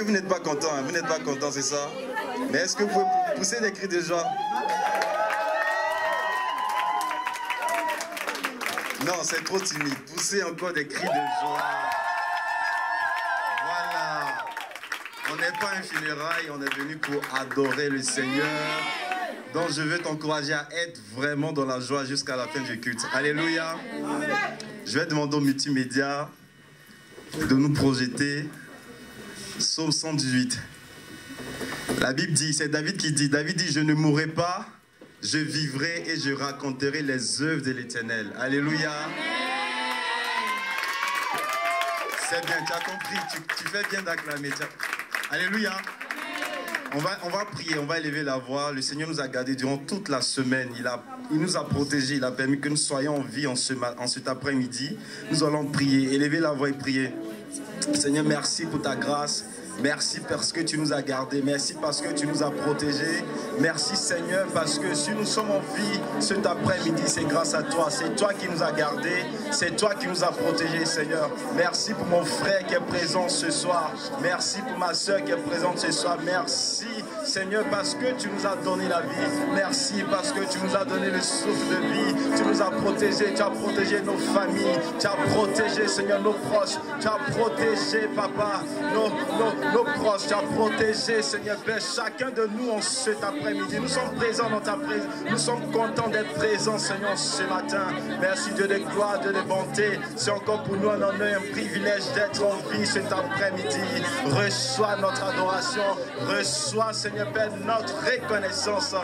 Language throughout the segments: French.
que vous n'êtes pas content, hein? Vous n'êtes pas content, c'est ça? Mais est-ce que vous pouvez pousser des cris de joie? Non, c'est trop timide. Poussez encore des cris de joie. Voilà. On n'est pas un funérail, on est venu pour adorer le Seigneur. Donc je veux t'encourager à être vraiment dans la joie jusqu'à la fin du culte. Alléluia. Je vais demander au multimédia de nous projeter. Psaume 118. La Bible dit, c'est David qui dit, David dit, je ne mourrai pas, je vivrai et je raconterai les œuvres de l'Éternel. Alléluia. C'est bien, tu as compris, tu fais bien d'acclamer. Alléluia. On va prier, on va élever la voix. Le Seigneur nous a gardés durant toute la semaine. Il nous a protégés, il a permis que nous soyons en vie en cet après-midi. Nous allons prier, élever la voix et prier. Seigneur, merci pour ta grâce. Merci parce que tu nous as gardés. Merci parce que tu nous as protégés. Merci Seigneur parce que si nous sommes en vie cet après-midi, c'est grâce à toi. C'est toi qui nous as gardés. C'est toi qui nous as protégés, Seigneur. Merci pour mon frère qui est présent ce soir. Merci pour ma soeur qui est présente ce soir. Merci Seigneur parce que tu nous as donné la vie. Merci parce que tu nous as donné le souffle de vie. Tu nous as protégés. Tu as protégé nos familles. Tu as protégé, Seigneur, nos proches. Tu as protégé, Papa, nos proches, tu as protégé, Seigneur Père, chacun de nous en cet après-midi. Nous sommes présents dans ta présence. Nous sommes contents d'être présents, Seigneur, ce matin. Merci Dieu de gloire, Dieu de bonté. C'est encore pour nous un honneur, un privilège d'être en vie cet après-midi. Reçois notre adoration. Reçois, Seigneur Père, notre reconnaissance.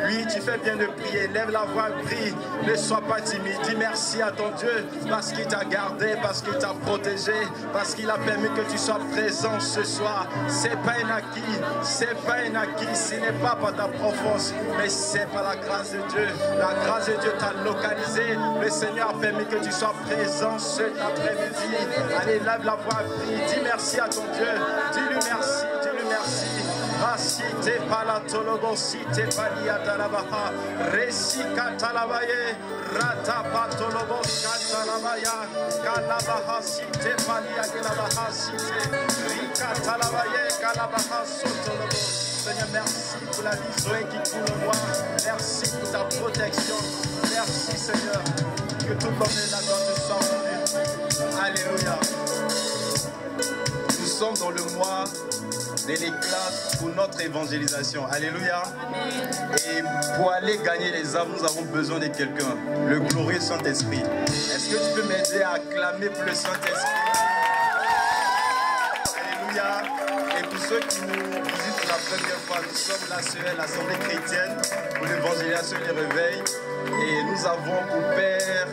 Oui, tu fais bien de prier. Lève la voix, prie. Ne sois pas timide. Dis merci à ton Dieu parce qu'il t'a gardé, parce qu'il t'a protégé, parce qu'il a permis que tu sois présent ce soir. C'est pas un acquis, c'est pas un acquis, ce n'est pas par ta force, mais c'est par la grâce de Dieu. La grâce de Dieu t'a localisé. Le Seigneur a permis que tu sois présent cet après-midi. Allez, lève la voix, prie. Dis merci à ton Dieu. Dis-lui merci, dis-lui merci. Si te palatolobo, si te paliatalabaha, resika talabaye, ratapatolobo, katalabaya, kalabaha, si te paliagelabaha, si te rika talabaye, kalabaha, sotolobo. Seigneur, merci pour la vie Zoé qui coule en moi. Merci pour ta protection. Merci Seigneur, que tout comme est là dans te soit. Alléluia. Nous sommes dans le mois de l'éclat pour notre évangélisation. Alléluia. Et pour aller gagner les âmes, nous avons besoin de quelqu'un, le glorieux Saint-Esprit. Est-ce que tu peux m'aider à acclamer pour le Saint-Esprit? Alléluia. Et pour ceux qui nous visitent pour la première fois, nous sommes l'Assemblée chrétienne pour l'évangélisation et le réveil. Et nous avons pour père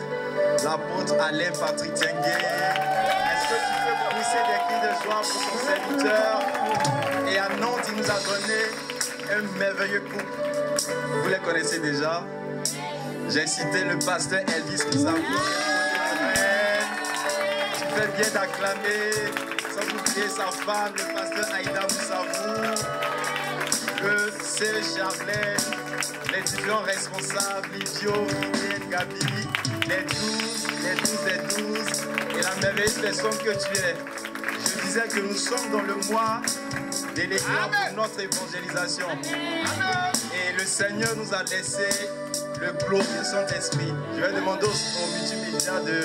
l'apôtre Alain Patrick Tiengué. Est-ce que tu peux pousser des cris de joie pour son serviteur? Et à Nantes, il nous a donné un merveilleux couple. Vous les connaissez déjà. J'ai cité le pasteur Elvis Moussavou. Tu fais bien d'acclamer. Sans oublier sa femme, le pasteur Aïda Moussavou. Le C. Charlet, l'étudiant responsable, Livio, Fidèle, Gabi, les 12, et la merveilleuse personne que tu es. Je disais que nous sommes dans le mois de l'éclat pour notre évangélisation. Et le Seigneur nous a laissé le glorieux Saint-Esprit. Je vais demander au multimédia de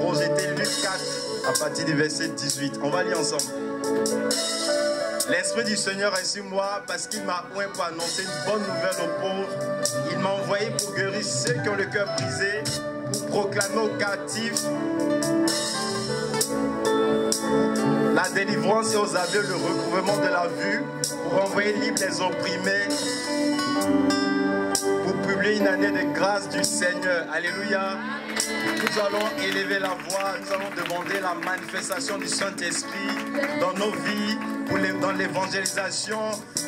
projeter Luc 4 à partir du verset 18. On va lire ensemble. L'Esprit du Seigneur est sur moi parce qu'il m'a oint pour annoncer une bonne nouvelle aux pauvres. Il m'a envoyé pour guérir ceux qui ont le cœur brisé, pour proclamer aux captifs la délivrance et aux aveugles le recouvrement de la vue, pour envoyer libres les opprimés, pour publier une année de grâce du Seigneur. Alléluia. Nous allons élever la voix, nous allons demander la manifestation du Saint-Esprit dans nos vies, dans l'évangélisation,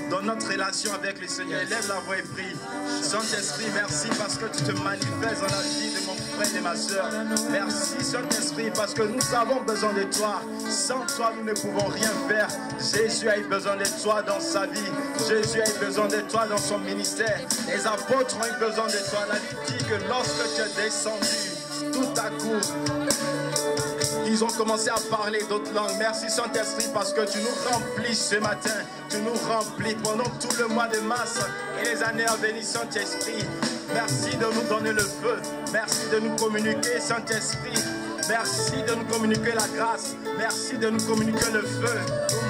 dans notre relation avec le Seigneur. Élève la voix et prie. Saint-Esprit, merci parce que tu te manifestes dans la vie de mon frère et de ma soeur. Merci Saint-Esprit parce que nous avons besoin de toi. Sans toi, nous ne pouvons rien faire. Jésus a eu besoin de toi dans sa vie. Jésus a eu besoin de toi dans son ministère. Les apôtres ont eu besoin de toi. La Bible dit que lorsque tu es descendu, tout à coup, ils ont commencé à parler d'autres langues. Merci Saint-Esprit parce que tu nous remplis ce matin. Tu nous remplis pendant tout le mois de mars et les années à venir, Saint-Esprit. Merci de nous donner le feu. Merci de nous communiquer, Saint-Esprit. Merci de nous communiquer la grâce. Merci de nous communiquer le feu.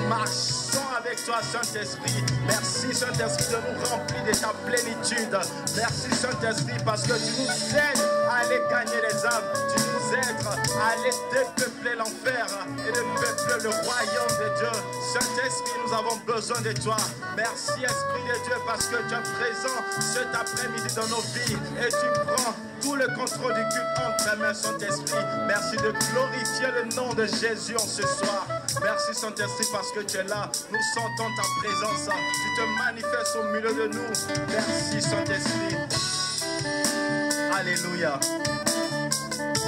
Nous marchons avec toi, Saint-Esprit. Merci, Saint-Esprit, de nous remplir de ta plénitude. Merci, Saint-Esprit, parce que tu nous aides à aller gagner les âmes. Tu nous aides à aller dépeupler l'enfer et de peupler le royaume de Dieu. Saint-Esprit, nous avons besoin de toi. Merci, Esprit de Dieu, parce que tu es présent cet après-midi dans nos vies et tu prends tout le contrôle du culte entre tes mains, Saint-Esprit. Merci de glorifier le nom de Jésus en ce soir. Merci, Saint-Esprit, parce que tu es là. Nous sentons ta présence. Tu te manifestes au milieu de nous. Merci, Saint-Esprit. Alléluia.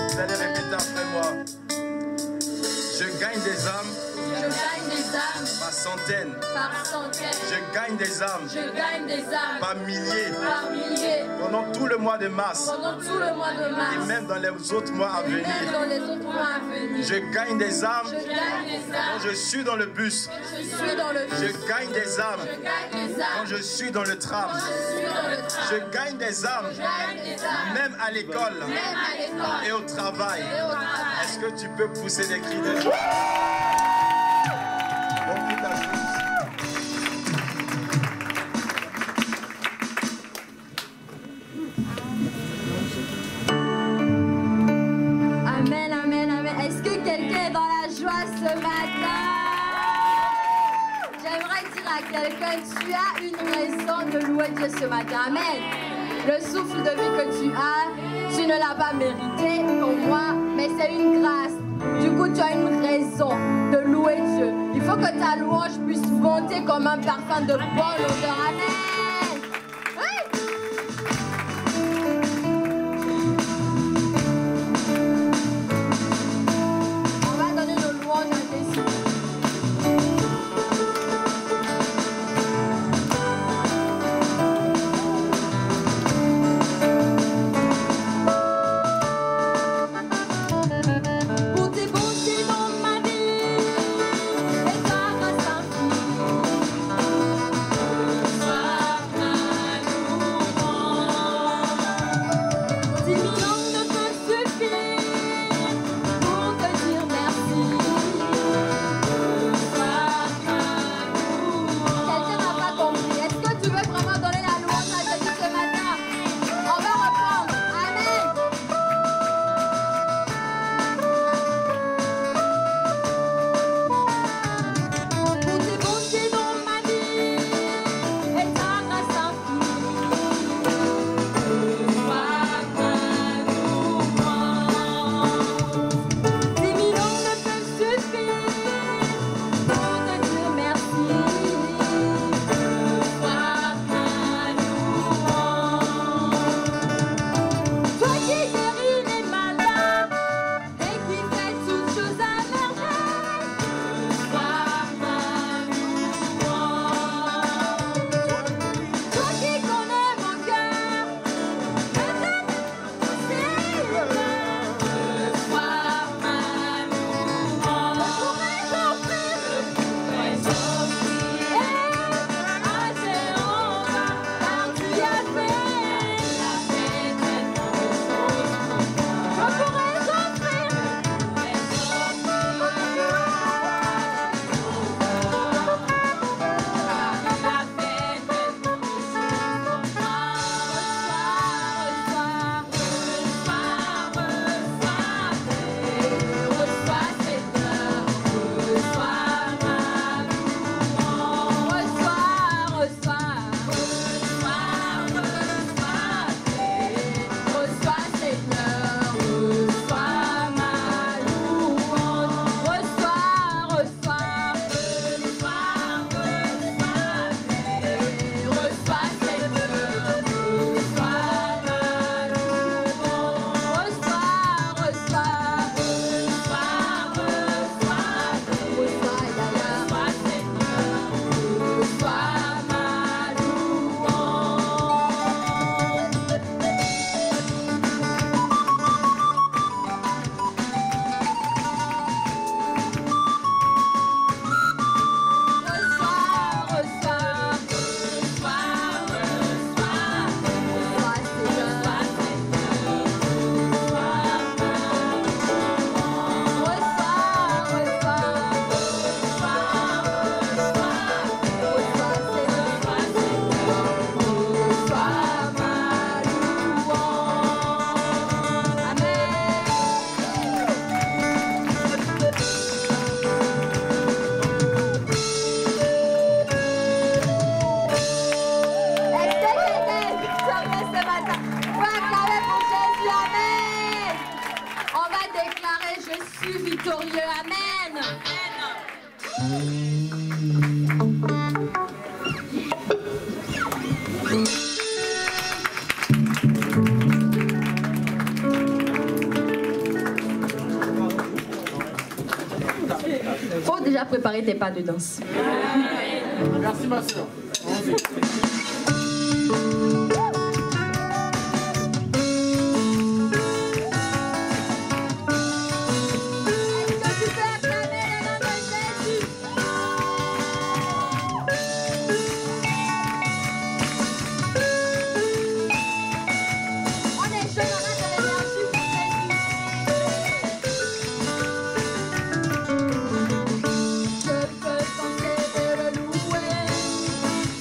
Vous allez répéter après moi. Je gagne des âmes. Je gagne des âmes Par centaines. par centaines. Je gagne des âmes. Je gagne des âmes Par milliers. par milliers. Pendant tout le mois de mars. Pendant tout le mois de Et mars. même dans les autres mois à Et même venir. dans les autres mois à venir. Je gagne des âmes. Je gagne des âmes. Quand je suis dans le bus. Je suis dans le Je bus. gagne des âmes. Je gagne des Quand âmes. je suis dans le tram. Quand je suis dans le Je train. gagne des âmes. Je gagne des âmes. Même à l'école. Même à l'école. Et au travail. Et au travail. Est-ce que tu peux pousser des cris de joie? Bon, quitte à tous. Amen, amen, amen. Est-ce que quelqu'un est dans la joie ce matin? J'aimerais dire à quelqu'un, tu as une raison de louer Dieu ce matin. Amen. Le souffle de vie que tu as, tu ne l'as pas mérité comme moi, mais c'est une grâce. Du coup, tu as une raison de louer Dieu. Il faut que ta louange puisse monter comme un parfum de bonne odeur. Amen. Oui. On va donner nos louanges à Jésus. Pour tes bontés dans ma vie et ta grâce infinie, sois glorieux. Amen. Faut déjà préparer tes pas de danse. Merci ma soeur.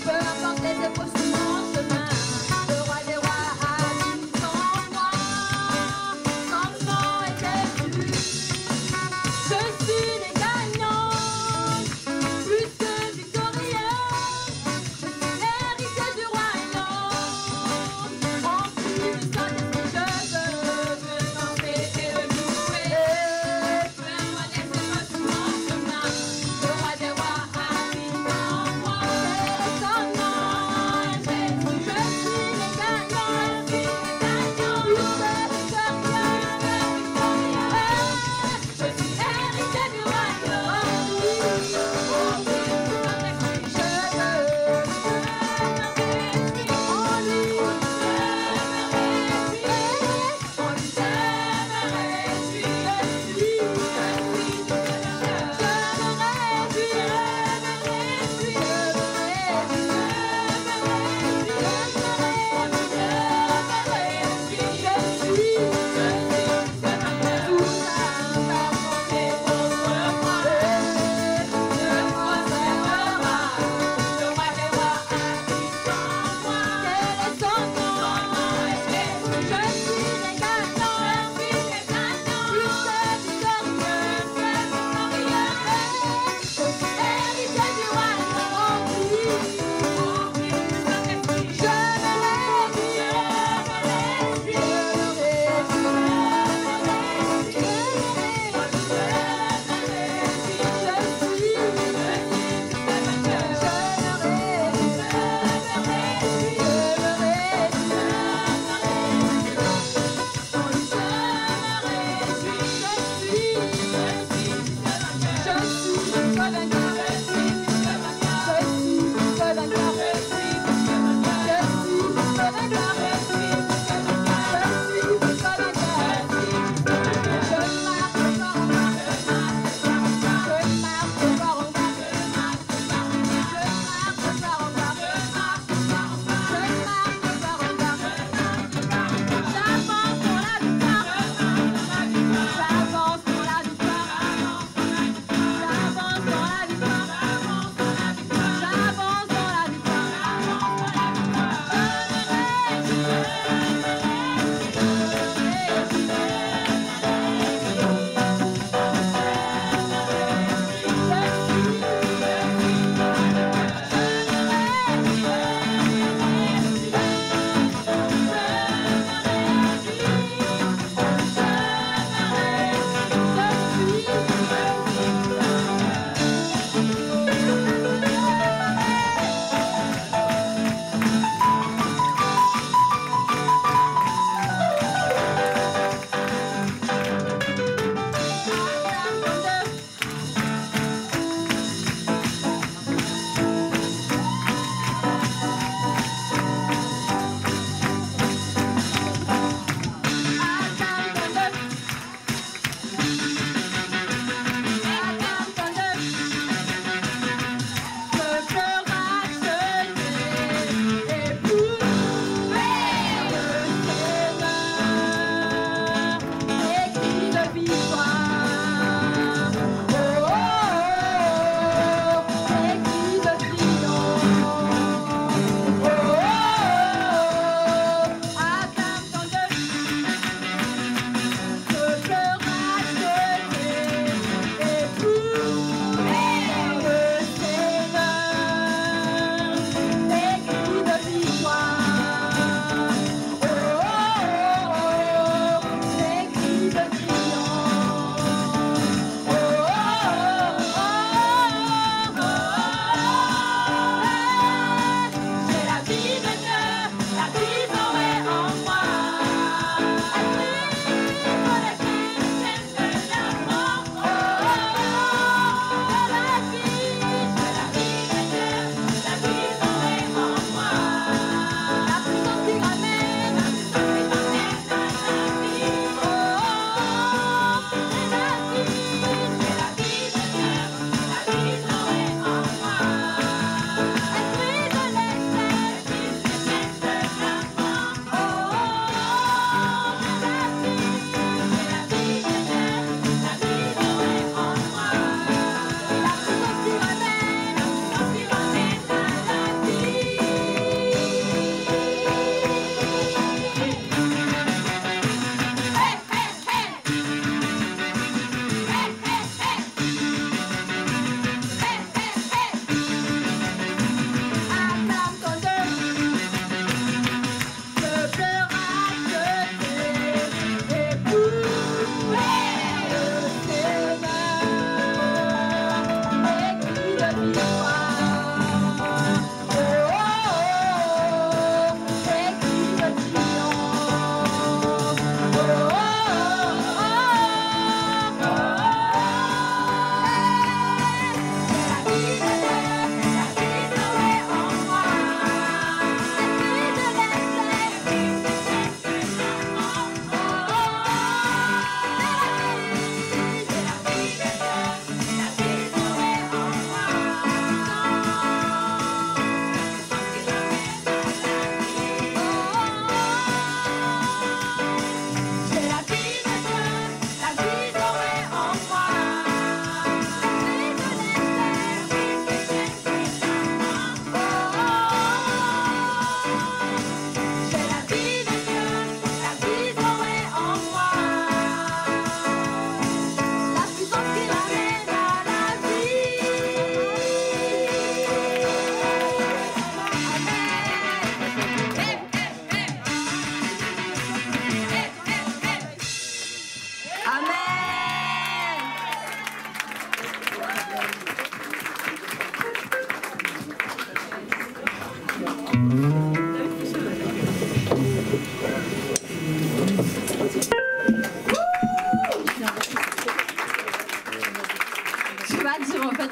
Peu importe les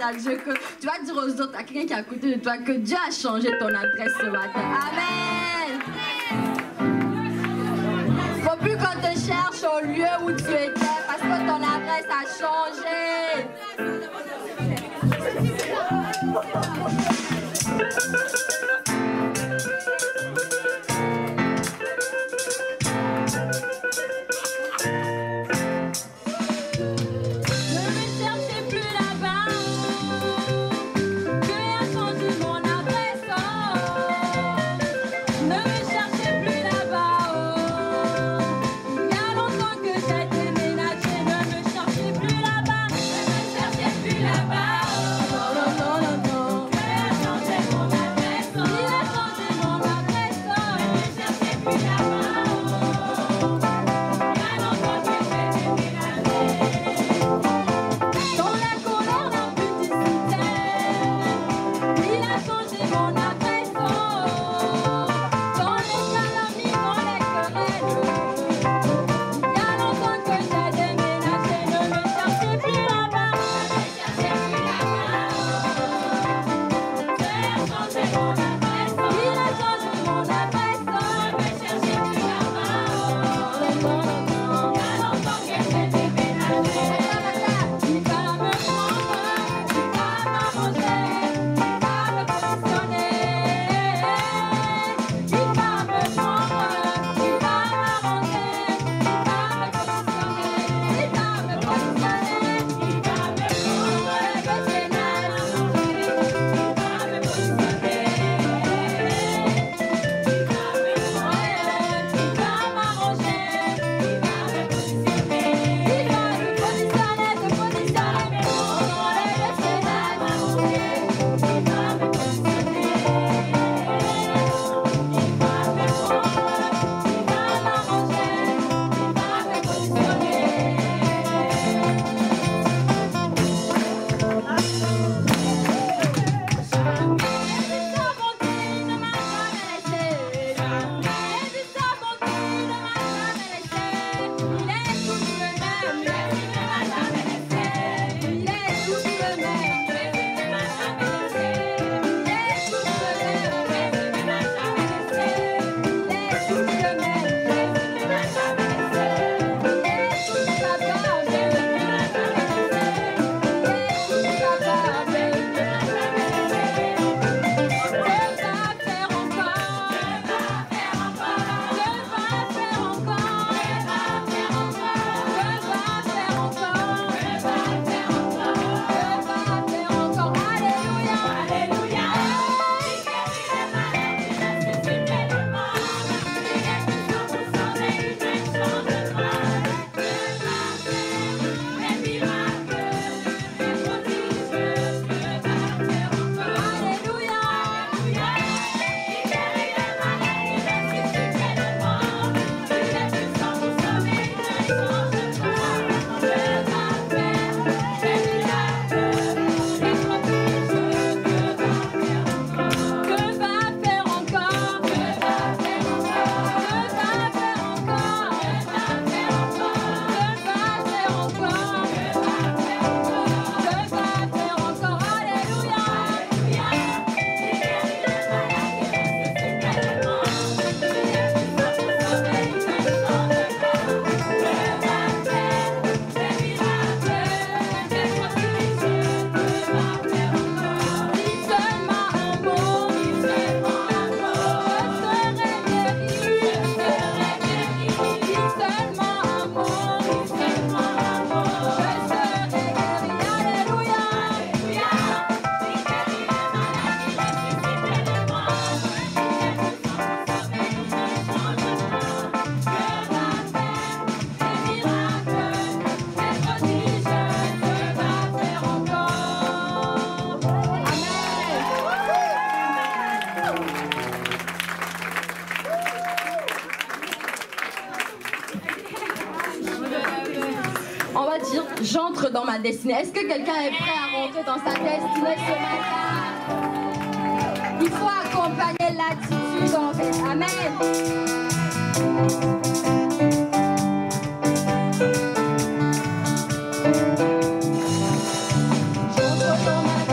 à Dieu, que tu vas dire aux autres, à quelqu'un qui est à côté de toi, que Dieu a changé ton adresse ce matin. Amen. Faut plus qu'on te cherche au lieu où tu étais parce que ton adresse a changé. J'entre dans ma destinée. Est-ce que quelqu'un est prêt à rentrer dans sa destinée ce matin? Il faut accompagner l'attitude en fait. Amen. J'entre dans ma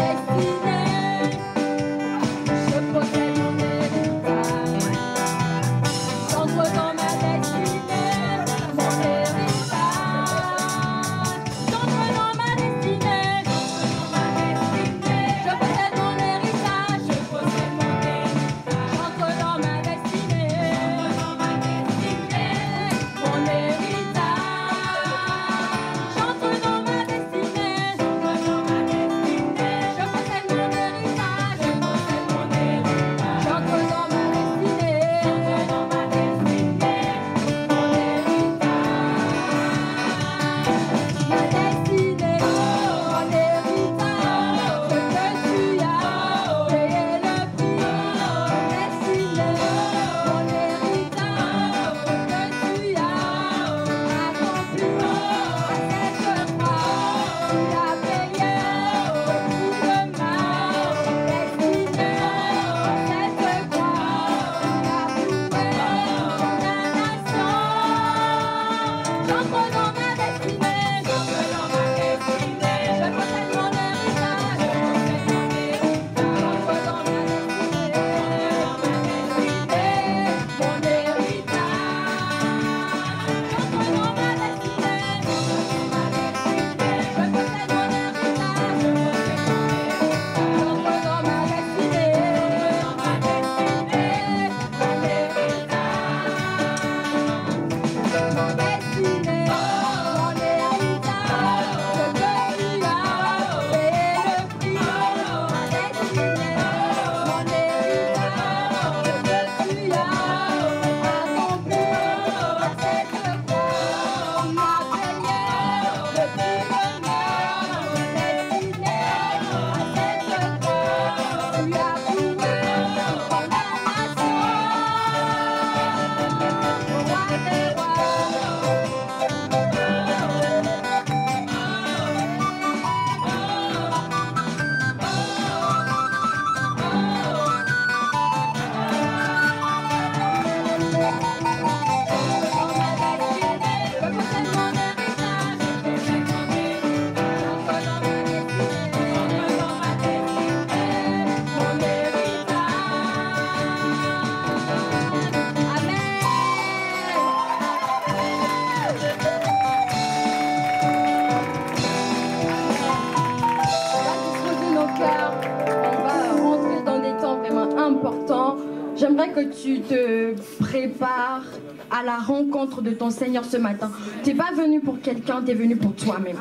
que tu te prépares à la rencontre de ton Seigneur ce matin. Tu n'es pas venu pour quelqu'un, tu es venu pour toi-même.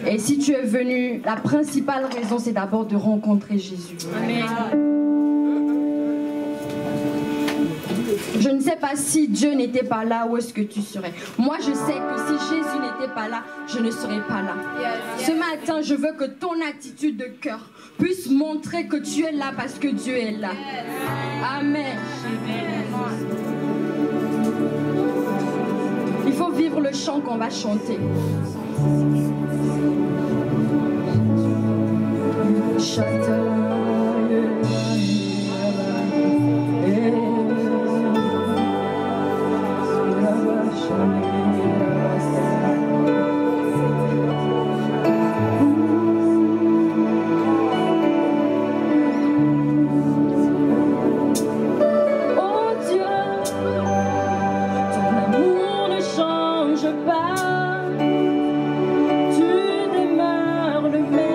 Et si tu es venu, la principale raison, c'est d'abord de rencontrer Jésus. Amen. Je ne sais pas si Dieu n'était pas là, où est-ce que tu serais. Moi, je sais que si Jésus n'était pas là, je ne serais pas là. Ce matin, je veux que ton attitude de cœur puisse montrer que tu es là parce que Dieu est là. Amen. Il faut vivre le chant qu'on va chanter. Tu demeures le même.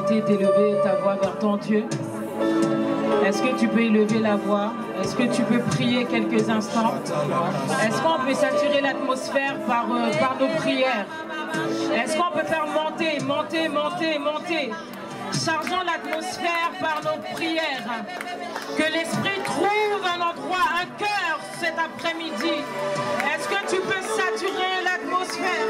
l'opportunité d'élever ta voix vers ton Dieu? Est-ce que tu peux élever la voix? Est-ce que tu peux prier quelques instants? Est-ce qu'on peut saturer l'atmosphère par nos prières? Est-ce qu'on peut faire monter, monter, monter, monter? Chargeons l'atmosphère par nos prières. Que l'Esprit trouve un endroit, un cœur cet après-midi. Est-ce que tu peux saturer l'atmosphère?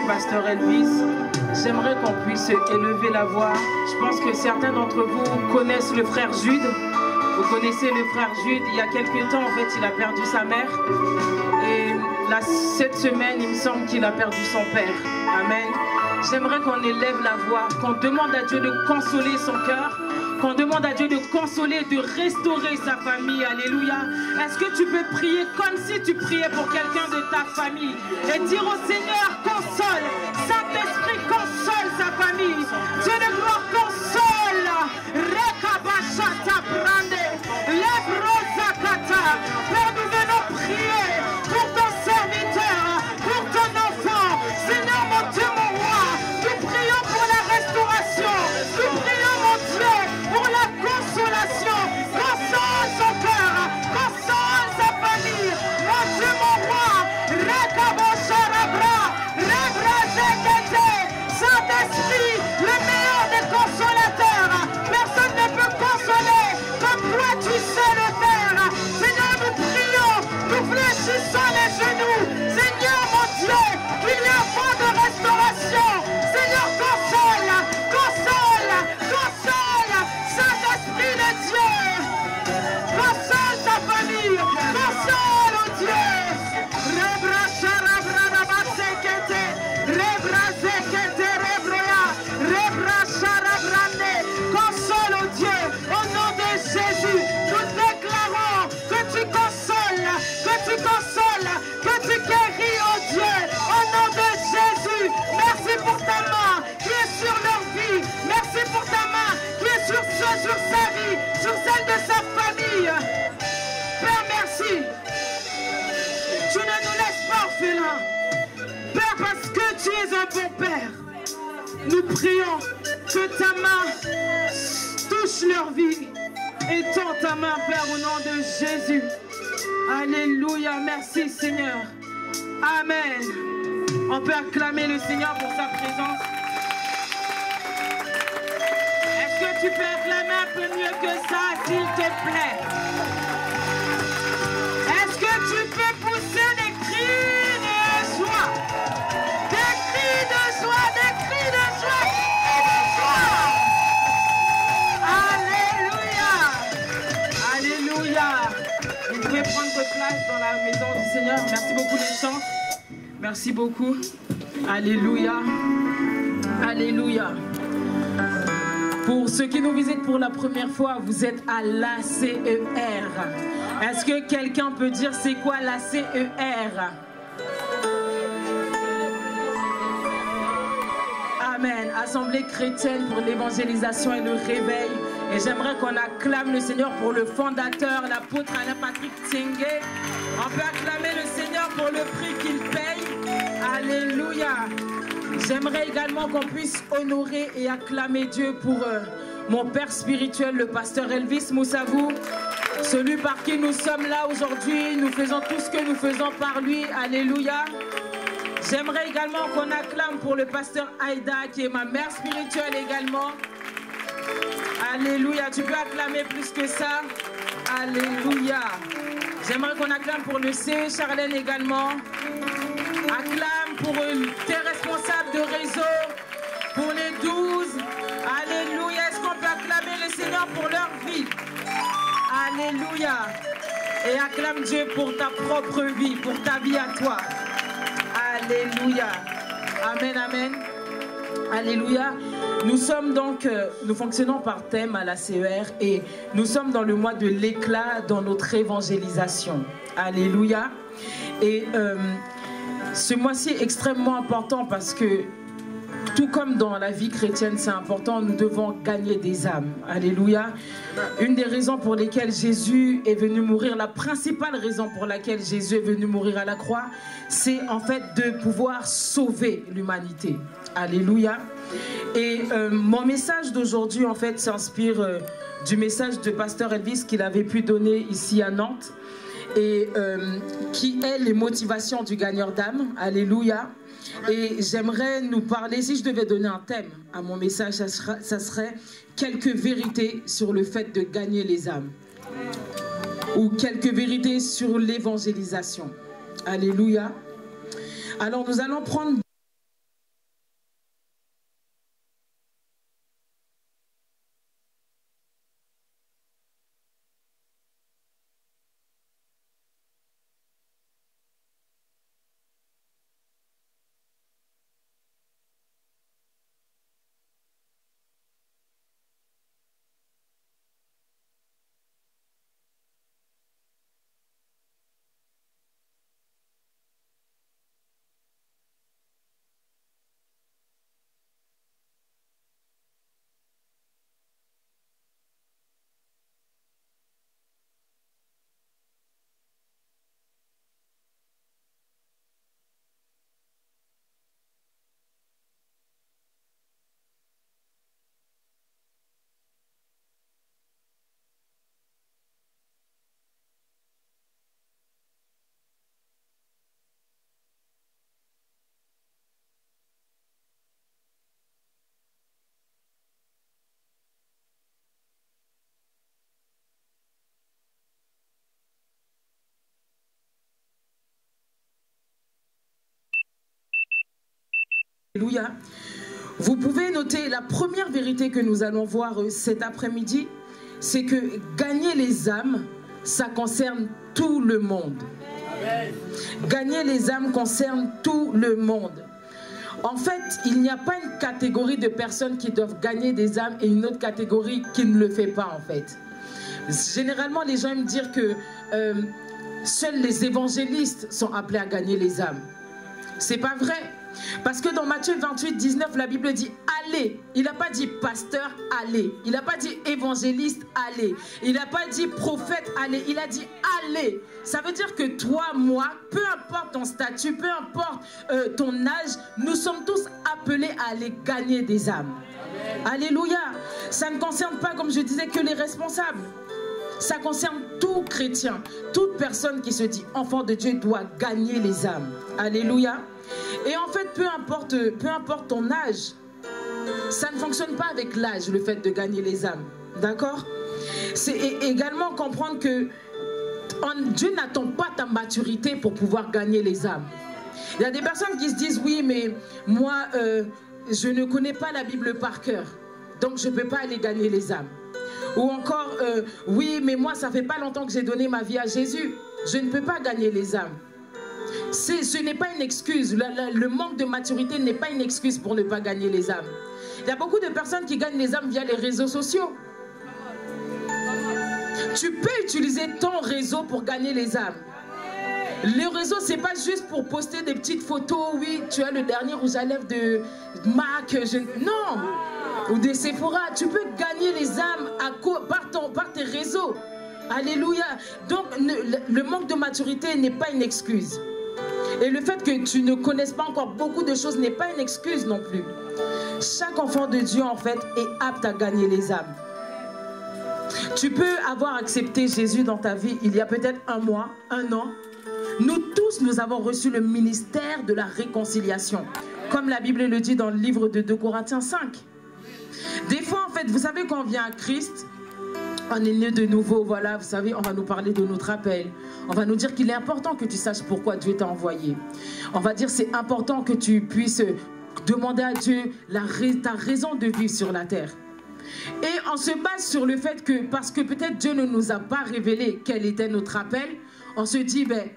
Pasteur Elvis, j'aimerais qu'on puisse élever la voix. Je pense que certains d'entre vous connaissent le frère Jude. Vous connaissez le frère Jude. Il y a quelques temps, en fait, il a perdu sa mère. Et là, cette semaine, il me semble qu'il a perdu son père. Amen. J'aimerais qu'on élève la voix, qu'on demande à Dieu de consoler son cœur, qu'on demande à Dieu de consoler, de restaurer sa famille. Alléluia. Est-ce que tu peux prier comme si tu priais pour quelqu'un de ta famille et dire au Seigneur, console. Saint-Esprit, console sa famille. Dieu de gloire, console. Rekabashata brande. Lebrozakata. Père, nous venons prier pour ton serviteur, pour ton enfant. Seigneur, mon Dieu, mon roi, nous prions pour la restauration. Nous prions, mon Dieu, pour la consolation. Console son cœur, console sa famille. Mon Dieu, mon roi, Rekabosharabra, Rebrazekete. Saint-Esprit, le meilleur des consolateurs. Personne ne peut consoler comme toi tu sais le faire. Seigneur, nous prions, nous fléchissons les genoux. Seigneur, mon Dieu, qu'il y a point de restauration. Seigneur, console, console, console. Saint-Esprit de Dieu, console ta famille, console, oh Dieu. Console, oh Dieu, au nom de Jésus, nous déclarons que tu consoles, que tu consoles, que tu guéris, oh Dieu, au nom de Jésus. Merci pour ta main qui est sur leur vie, merci pour ta main qui est sur sa vie, sur celle de sa famille. Père, merci merci. Tu ne nous laisses pas orphelins. Père, parce que tu es un bon Père, nous prions que ta main touche leur vie. Étends ta main, Père, au nom de Jésus. Alléluia, merci Seigneur. Amen. On peut acclamer le Seigneur pour sa présence. Est-ce que tu peux acclamer un peu mieux que ça, s'il te plaît? Est-ce que tu peux pousser des cris de joie? Des cris de joie, des cris de joie, des cris de joie. Alléluia. Alléluia. Vous pouvez prendre votre place dans la maison du Seigneur. Merci beaucoup les chants. Merci beaucoup. Alléluia. Alléluia. Pour ceux qui nous visitent pour la première fois, vous êtes à l'ACER. Est-ce que quelqu'un peut dire c'est quoi l'ACER? Amen. Assemblée chrétienne pour l'évangélisation et le réveil. Et j'aimerais qu'on acclame le Seigneur pour le fondateur, l'apôtre Alain Patrick Tiengue. On peut acclamer le Seigneur pour le prix qu'il paye. Alléluia. J'aimerais également qu'on puisse honorer et acclamer Dieu pour mon père spirituel, le pasteur Elvis Moussavou. Celui par qui nous sommes là aujourd'hui. Nous faisons tout ce que nous faisons par lui. Alléluia. J'aimerais également qu'on acclame pour le pasteur Aïda, qui est ma mère spirituelle également. Alléluia. Tu peux acclamer plus que ça. Alléluia. J'aimerais qu'on acclame pour le CE Charlène également. Acclame pour tes responsables de réseau, pour les 12. Alléluia. Est-ce qu'on peut acclamer le Seigneur pour leur vie? Alléluia. Et acclame Dieu pour ta propre vie, pour ta vie à toi. Alléluia. Amen, amen. Alléluia. Nous sommes donc, nous fonctionnons par thème à la CER et nous sommes dans le mois de l'éclat dans notre évangélisation. Alléluia. Et ce mois-ci est extrêmement important parce que tout comme dans la vie chrétienne, c'est important, nous devons gagner des âmes. Alléluia. Une des raisons pour lesquelles Jésus est venu mourir, la principale raison pour laquelle Jésus est venu mourir à la croix, c'est en fait de pouvoir sauver l'humanité. Alléluia. Et mon message d'aujourd'hui, en fait, s'inspire du message de pasteur Elvis qu'il avait pu donner ici à Nantes et qui est les motivations du gagneur d'âme. Alléluia. Et j'aimerais nous parler, si je devais donner un thème à mon message, ça serait quelques vérités sur le fait de gagner les âmes. Ou quelques vérités sur l'évangélisation. Alléluia. Alors nous allons prendre... Alléluia. Vous pouvez noter la première vérité que nous allons voir cet après-midi, c'est que gagner les âmes, ça concerne tout le monde. Amen. Gagner les âmes concerne tout le monde. En fait, il n'y a pas une catégorie de personnes qui doivent gagner des âmes et une autre catégorie qui ne le fait pas en fait. Généralement, les gens aiment dire que seuls les évangélistes sont appelés à gagner les âmes. C'est pas vrai. Parce que dans Matthieu 28, 19, la Bible dit allez. Il n'a pas dit pasteur, allez. Il n'a pas dit évangéliste, allez. Il n'a pas dit prophète, allez. Il a dit allez. Ça veut dire que toi, moi, peu importe ton statut, peu importe ton âge, nous sommes tous appelés à aller gagner des âmes. Alléluia. Ça ne concerne pas, comme je disais, que les responsables. Ça concerne tout chrétien. Toute personne qui se dit enfant de Dieu doit gagner les âmes. Alléluia. Et en fait, peu importe ton âge, ça ne fonctionne pas avec l'âge, le fait de gagner les âmes. D'accord? C'est également comprendre que Dieu n'attend pas ta maturité pour pouvoir gagner les âmes. Il y a des personnes qui se disent, oui, mais moi, je ne connais pas la Bible par cœur, donc je ne peux pas aller gagner les âmes. Ou encore, oui, mais moi, ça fait pas longtemps que j'ai donné ma vie à Jésus, je ne peux pas gagner les âmes. Ce n'est pas une excuse. Le manque de maturité n'est pas une excuse pour ne pas gagner les âmes. Il y a beaucoup de personnes qui gagnent les âmes via les réseaux sociaux. Tu peux utiliser ton réseau pour gagner les âmes. Le réseau, c'est pas juste pour poster des petites photos. Oui, tu as le dernier rouge à lèvres de MAC. Non. Ou de Sephora. Tu peux gagner les âmes par tes réseaux. Alléluia. Donc, le manque de maturité n'est pas une excuse. Et le fait que tu ne connaisses pas encore beaucoup de choses n'est pas une excuse non plus. Chaque enfant de Dieu, en fait, est apte à gagner les âmes. Tu peux avoir accepté Jésus dans ta vie il y a peut-être un mois, un an. Nous tous, nous avons reçu le ministère de la réconciliation. Comme la Bible le dit dans le livre de 2 Corinthiens 5. Des fois, en fait, vous savez, quand on vient à Christ, on est né de nouveau, voilà, vous savez, on va nous parler de notre appel. On va nous dire qu'il est important que tu saches pourquoi Dieu t'a envoyé. On va dire c'est important que tu puisses demander à Dieu ta raison de vivre sur la terre. Et on se base sur le fait que, parce que peut-être Dieu ne nous a pas révélé quel était notre appel, on se dit, ben,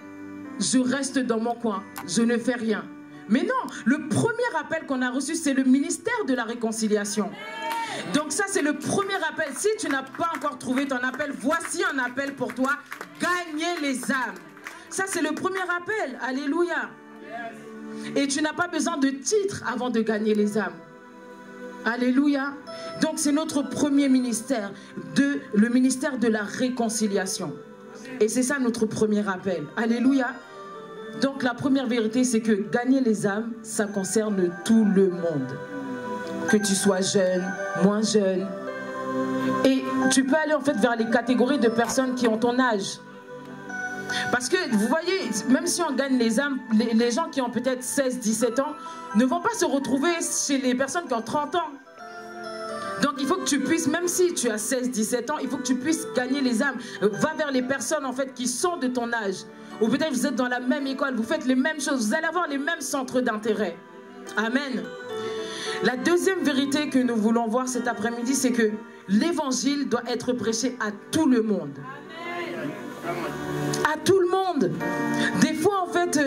je reste dans mon coin, je ne fais rien. Mais non, le premier appel qu'on a reçu, c'est le ministère de la réconciliation. Donc ça, c'est le premier appel. Si tu n'as pas encore trouvé ton appel, voici un appel pour toi. Gagner les âmes. Ça, c'est le premier appel. Alléluia. Et tu n'as pas besoin de titre avant de gagner les âmes. Alléluia. Donc c'est notre premier ministère, le ministère de la réconciliation. Et c'est ça notre premier appel. Alléluia. Donc la première vérité, c'est que gagner les âmes, ça concerne tout le monde. Que tu sois jeune, moins jeune. Et tu peux aller en fait vers les catégories de personnes qui ont ton âge. Parce que vous voyez, même si on gagne les âmes, les gens qui ont peut-être 16, 17 ans ne vont pas se retrouver chez les personnes qui ont 30 ans. Donc il faut que tu puisses, même si tu as 16, 17 ans, il faut que tu puisses gagner les âmes. Va vers les personnes en fait qui sont de ton âge. Ou peut-être vous êtes dans la même école, vous faites les mêmes choses, vous allez avoir les mêmes centres d'intérêt. Amen. La deuxième vérité que nous voulons voir cet après-midi, c'est que l'évangile doit être prêché à tout le monde. À tout le monde. Des fois, en fait,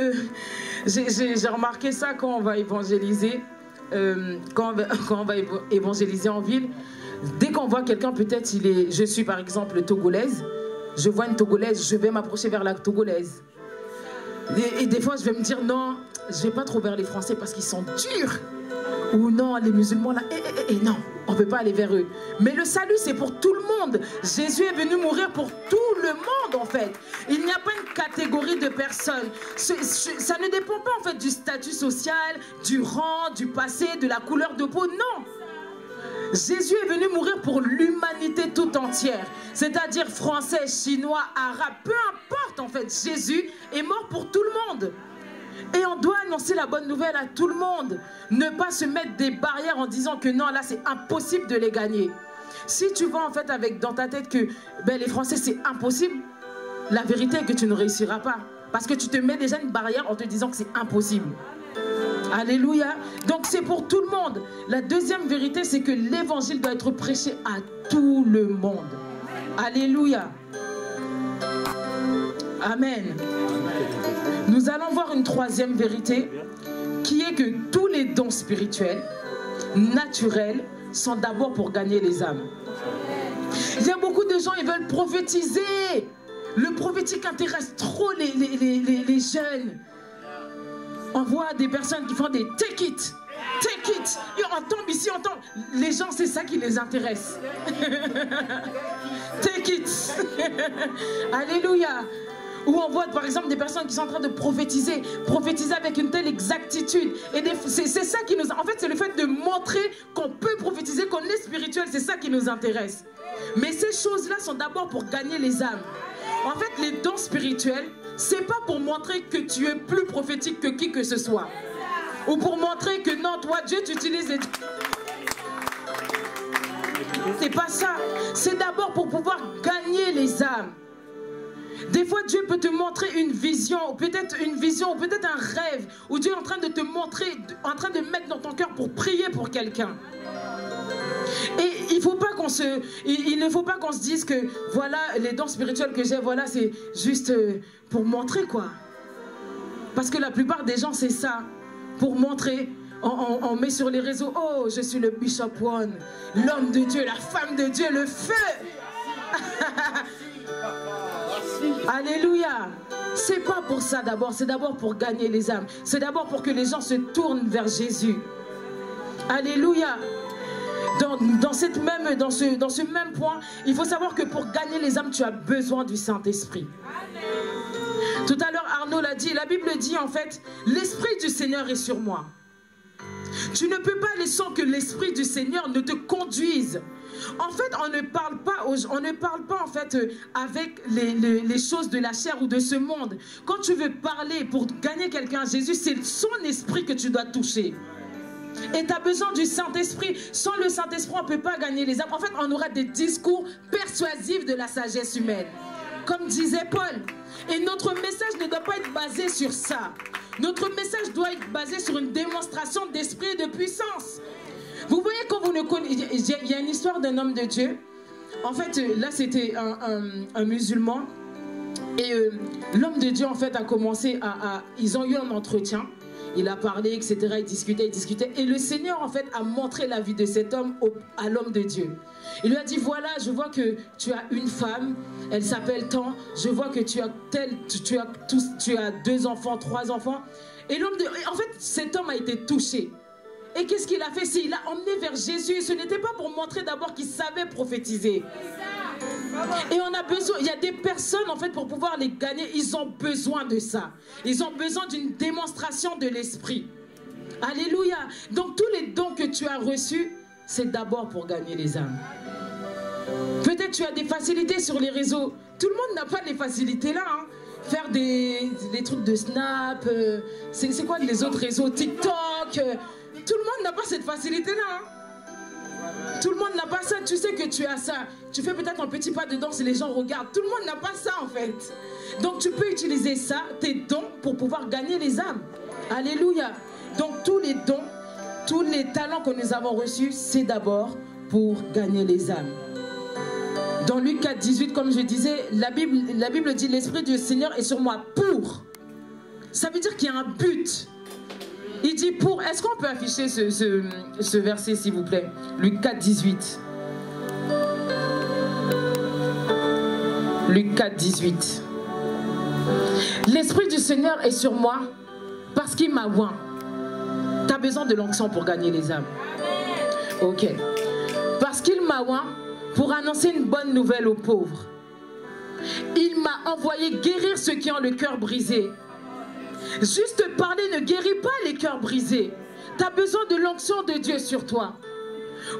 j'ai remarqué ça quand on va évangéliser, quand on va évangéliser en ville. Dès qu'on voit quelqu'un, peut-être je suis par exemple togolaise, je vois une togolaise, je vais m'approcher vers la togolaise. Et des fois, je vais me dire non, je ne vais pas trop vers les Français parce qu'ils sont durs. Ou non, les musulmans là, non, on ne peut pas aller vers eux. Mais le salut, c'est pour tout le monde. Jésus est venu mourir pour tout le monde, en fait. Il n'y a pas une catégorie de personnes. Ça ne dépend pas, en fait, du statut social, du rang, du passé, de la couleur de peau, non. Jésus est venu mourir pour l'humanité tout entière. C'est-à-dire français, chinois, arabes, peu importe, en fait. Jésus est mort pour tout le monde. Et on doit annoncer la bonne nouvelle à tout le monde. Ne pas se mettre des barrières en disant que non, là c'est impossible de les gagner. Si tu vois en fait dans ta tête que les Français c'est impossible, la vérité est que tu ne réussiras pas. Parce que tu te mets déjà une barrière en te disant que c'est impossible. Alléluia. Donc c'est pour tout le monde. La deuxième vérité, c'est que l'évangile doit être prêché à tout le monde. Alléluia. Amen. Nous allons voir une troisième vérité qui est que tous les dons spirituels, naturels, sont d'abord pour gagner les âmes. Il y a beaucoup de gens, ils veulent prophétiser. Le prophétique intéresse trop les jeunes. On voit des personnes qui font des take it. Take it. Et on tombe ici, on tombe. Les gens, c'est ça qui les intéresse. Take it. Alléluia. Ou on voit par exemple des personnes qui sont en train de prophétiser avec une telle exactitude. Et c'est ça qui nous... En fait, c'est le fait de montrer qu'on peut prophétiser, qu'on est spirituel, c'est ça qui nous intéresse. Mais ces choses-là sont d'abord pour gagner les âmes. En fait, les dons spirituels, c'est pas pour montrer que tu es plus prophétique que qui que ce soit. Ou pour montrer que non, toi, Dieu, tu utilises les... C'est pas ça. C'est d'abord pour pouvoir gagner les âmes. Des fois, Dieu peut te montrer une vision, ou peut-être un rêve, où Dieu est en train de te montrer, en train de mettre dans ton cœur pour prier pour quelqu'un. Et il ne faut pas qu'on se dise que voilà, les dons spirituels que j'ai, voilà, c'est juste pour montrer quoi. Parce que la plupart des gens, c'est ça, pour montrer. On met sur les réseaux, oh, je suis le Bishop One, l'homme de Dieu, la femme de Dieu, le feu. Alléluia. C'est pas pour ça d'abord, c'est d'abord pour gagner les âmes. C'est d'abord pour que les gens se tournent vers Jésus. Alléluia. Dans ce même point, il faut savoir que pour gagner les âmes, tu as besoin du Saint-Esprit. Tout à l'heure, Arnaud l'a dit, la Bible dit en fait, l'Esprit du Seigneur est sur moi. Tu ne peux pas aller sans que l'Esprit du Seigneur ne te conduise. En fait, on ne parle pas en fait avec les choses de la chair ou de ce monde. Quand tu veux parler pour gagner quelqu'un à Jésus, c'est son esprit que tu dois toucher. Et tu as besoin du Saint-Esprit. Sans le Saint-Esprit, on ne peut pas gagner les âmes. En fait, on aura des discours persuasifs de la sagesse humaine. Comme disait Paul. Et notre message ne doit pas être basé sur ça. Notre message doit être basé sur une démonstration d'esprit et de puissance. Vous voyez, quand vous ne connaissez... Il y a une histoire d'un homme de Dieu. En fait, là, c'était un musulman. Et l'homme de Dieu, en fait, a commencé à... Ils ont eu un entretien. Il a parlé, etc. Il discutait. Et le Seigneur, en fait, a montré la vie de cet homme à l'homme de Dieu. Il lui a dit, voilà, je vois que tu as une femme, elle s'appelle tant, je vois que tu as 2 enfants, 3 enfants. Et l'homme de... En fait, cet homme a été touché. Et qu'est-ce qu'il a fait? Il l'a emmené vers Jésus. Ce n'était pas pour montrer d'abord qu'il savait prophétiser. Et on a besoin, il y a des personnes en fait pour pouvoir les gagner, ils ont besoin de ça. Ils ont besoin d'une démonstration de l'esprit. Alléluia. Donc tous les dons que tu as reçus, c'est d'abord pour gagner les âmes. Peut-être tu as des facilités sur les réseaux. Tout le monde n'a pas les facilités là. Hein. Faire des trucs de Snap, c'est quoi les autres réseaux, TikTok. Tout le monde n'a pas cette facilité là. Hein. Tout le monde n'a pas ça, tu sais que tu as ça. Tu fais peut-être un petit pas de danse et les gens regardent. Tout le monde n'a pas ça en fait. Donc tu peux utiliser ça, tes dons, pour pouvoir gagner les âmes. Alléluia. Donc tous les dons, tous les talents que nous avons reçus, c'est d'abord pour gagner les âmes. Dans Luc 4, 18, comme je disais, la Bible dit, l'Esprit du Seigneur est sur moi pour. Ça veut dire qu'il y a un but. Il dit pour... Est-ce qu'on peut afficher ce verset, s'il vous plaît? Luc 4, 18. Luc 4, 18. L'Esprit du Seigneur est sur moi parce qu'il m'a oint. Tu as besoin de l'onction pour gagner les âmes. Ok. Parce qu'il m'a oint pour annoncer une bonne nouvelle aux pauvres. Il m'a envoyé guérir ceux qui ont le cœur brisé. Juste parler ne guérit pas les cœurs brisés. Tu as besoin de l'onction de Dieu sur toi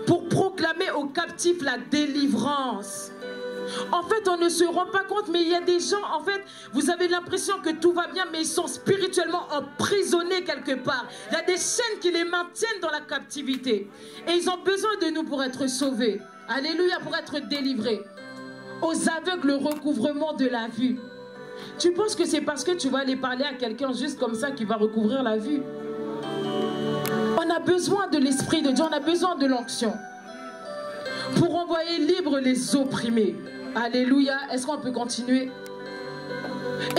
pour proclamer aux captifs la délivrance. En fait, on ne se rend pas compte, mais il y a des gens, en fait, vous avez l'impression que tout va bien, mais ils sont spirituellement emprisonnés quelque part. Il y a des chaînes qui les maintiennent dans la captivité. Et ils ont besoin de nous pour être sauvés. Alléluia, pour être délivrés. Aux aveugles, le recouvrement de la vue. Tu penses que c'est parce que tu vas aller parler à quelqu'un juste comme ça qui va recouvrir la vue? On a besoin de l'Esprit de Dieu, on a besoin de l'onction pour envoyer libre les opprimés. Alléluia. Est-ce qu'on peut continuer?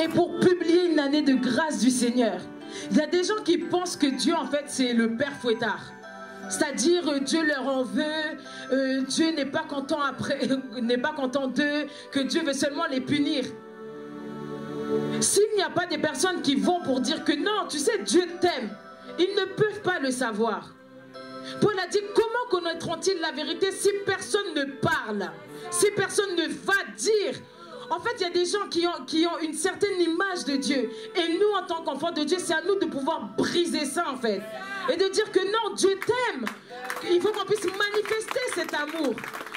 Et pour publier une année de grâce du Seigneur. Il y a des gens qui pensent que Dieu, en fait, c'est le Père fouettard. C'est-à-dire, Dieu leur en veut, Dieu n'est pas content d'eux, que Dieu veut seulement les punir. S'il n'y a pas des personnes qui vont pour dire que non, tu sais, Dieu t'aime, ils ne peuvent pas le savoir. Paul a dit, comment connaîtront-ils la vérité si personne ne parle, si personne ne va dire? En fait, il y a des gens qui ont une certaine image de Dieu. Et nous, en tant qu'enfants de Dieu, c'est à nous de pouvoir briser ça, en fait. Et de dire que non, Dieu t'aime. Il faut qu'on puisse manifester cet amour,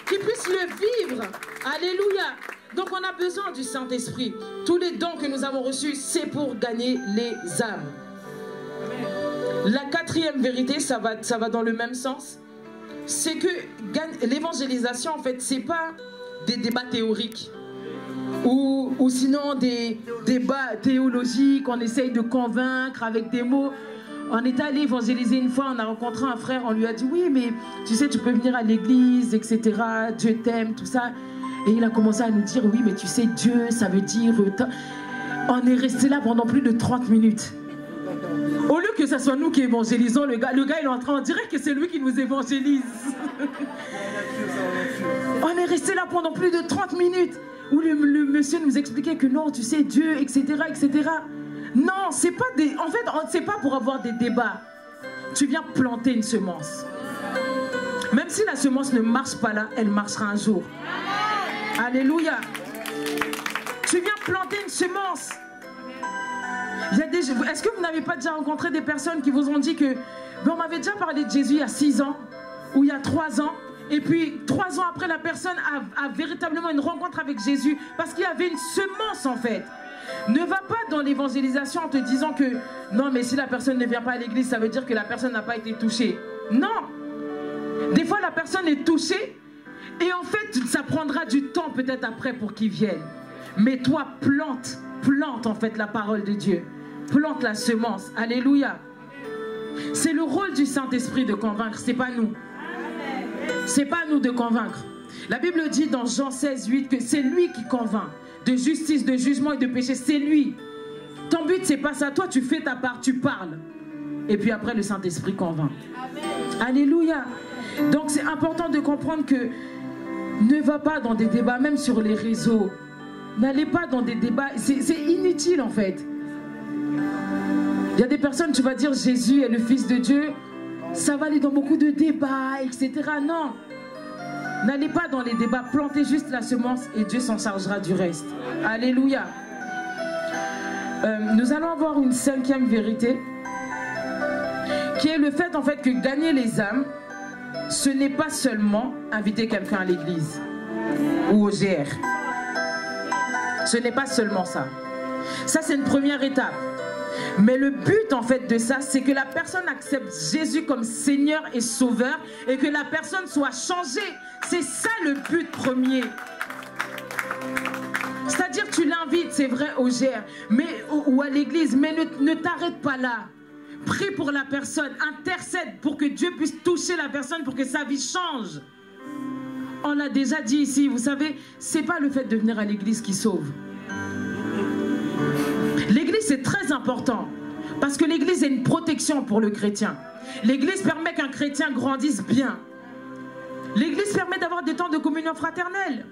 qu'il puisse le vivre. Alléluia. Donc, on a besoin du Saint-Esprit. Tous les dons que nous avons reçus, c'est pour gagner les âmes. La quatrième vérité, ça va dans le même sens. C'est que l'évangélisation, en fait, c'est pas des débats théoriques. Ou sinon des débats théologiques, on essaye de convaincre avec des mots. On est allé évangéliser une fois, on a rencontré un frère, on lui a dit oui mais tu sais tu peux venir à l'église, etc. Dieu t'aime, tout ça. Et il a commencé à nous dire oui mais tu sais Dieu ça veut dire... On est resté là pendant plus de 30 minutes. Au lieu que ce soit nous qui évangélisons, le gars il est en train, on dirait que c'est lui qui nous évangélise. On est resté là pendant plus de 30 minutes. Où le monsieur nous expliquait que non, tu sais, Dieu, etc., etc. Non, c'est pas des... En fait, c'est pas pour avoir des débats. Tu viens planter une semence. Même si la semence ne marche pas là, elle marchera un jour. Alléluia. Tu viens planter une semence. Est-ce que vous n'avez pas déjà rencontré des personnes qui vous ont dit que... Ben, on m'avait déjà parlé de Jésus il y a 6 ans, ou il y a 3 ans. Et puis 3 ans après, la personne a véritablement une rencontre avec Jésus parce qu'il y avait une semence en fait. Ne va pas dans l'évangélisation en te disant que non mais si la personne ne vient pas à l'église, ça veut dire que la personne n'a pas été touchée. Non. Des fois la personne est touchée et en fait ça prendra du temps peut-être après pour qu'il vienne. Mais toi plante en fait la parole de Dieu. Plante la semence. Alléluia. C'est le rôle du Saint-Esprit de convaincre, c'est pas nous. C'est pas à nous de convaincre. La Bible dit dans Jean 16, 8 que c'est lui qui convainc de justice, de jugement et de péché. C'est lui. Ton but, c'est pas ça. Toi, tu fais ta part, tu parles. Et puis après, le Saint-Esprit convainc. Amen. Alléluia. Donc, c'est important de comprendre que ne va pas dans des débats, même sur les réseaux. N'allez pas dans des débats. C'est inutile, en fait. Il y a des personnes, tu vas dire Jésus est le Fils de Dieu. Ça va aller dans beaucoup de débats, etc. Non. N'allez pas dans les débats. Plantez juste la semence et Dieu s'en chargera du reste. Alléluia. Nous allons avoir une 5e vérité qui est le fait en fait que gagner les âmes, ce n'est pas seulement inviter quelqu'un à l'église ou au GR. Ce n'est pas seulement ça. Ça, c'est une première étape. Mais le but en fait de ça, c'est que la personne accepte Jésus comme Seigneur et Sauveur et que la personne soit changée. C'est ça le but premier. C'est-à-dire tu l'invites, c'est vrai, au GR ou à l'église, mais ne t'arrête pas là. Prie pour la personne, intercède pour que Dieu puisse toucher la personne, pour que sa vie change. On l'a déjà dit ici, vous savez, c'est pas le fait de venir à l'église qui sauve. L'église, c'est très important parce que l'église est une protection pour le chrétien. L'église permet qu'un chrétien grandisse bien. L'église permet d'avoir des temps de communion fraternelle.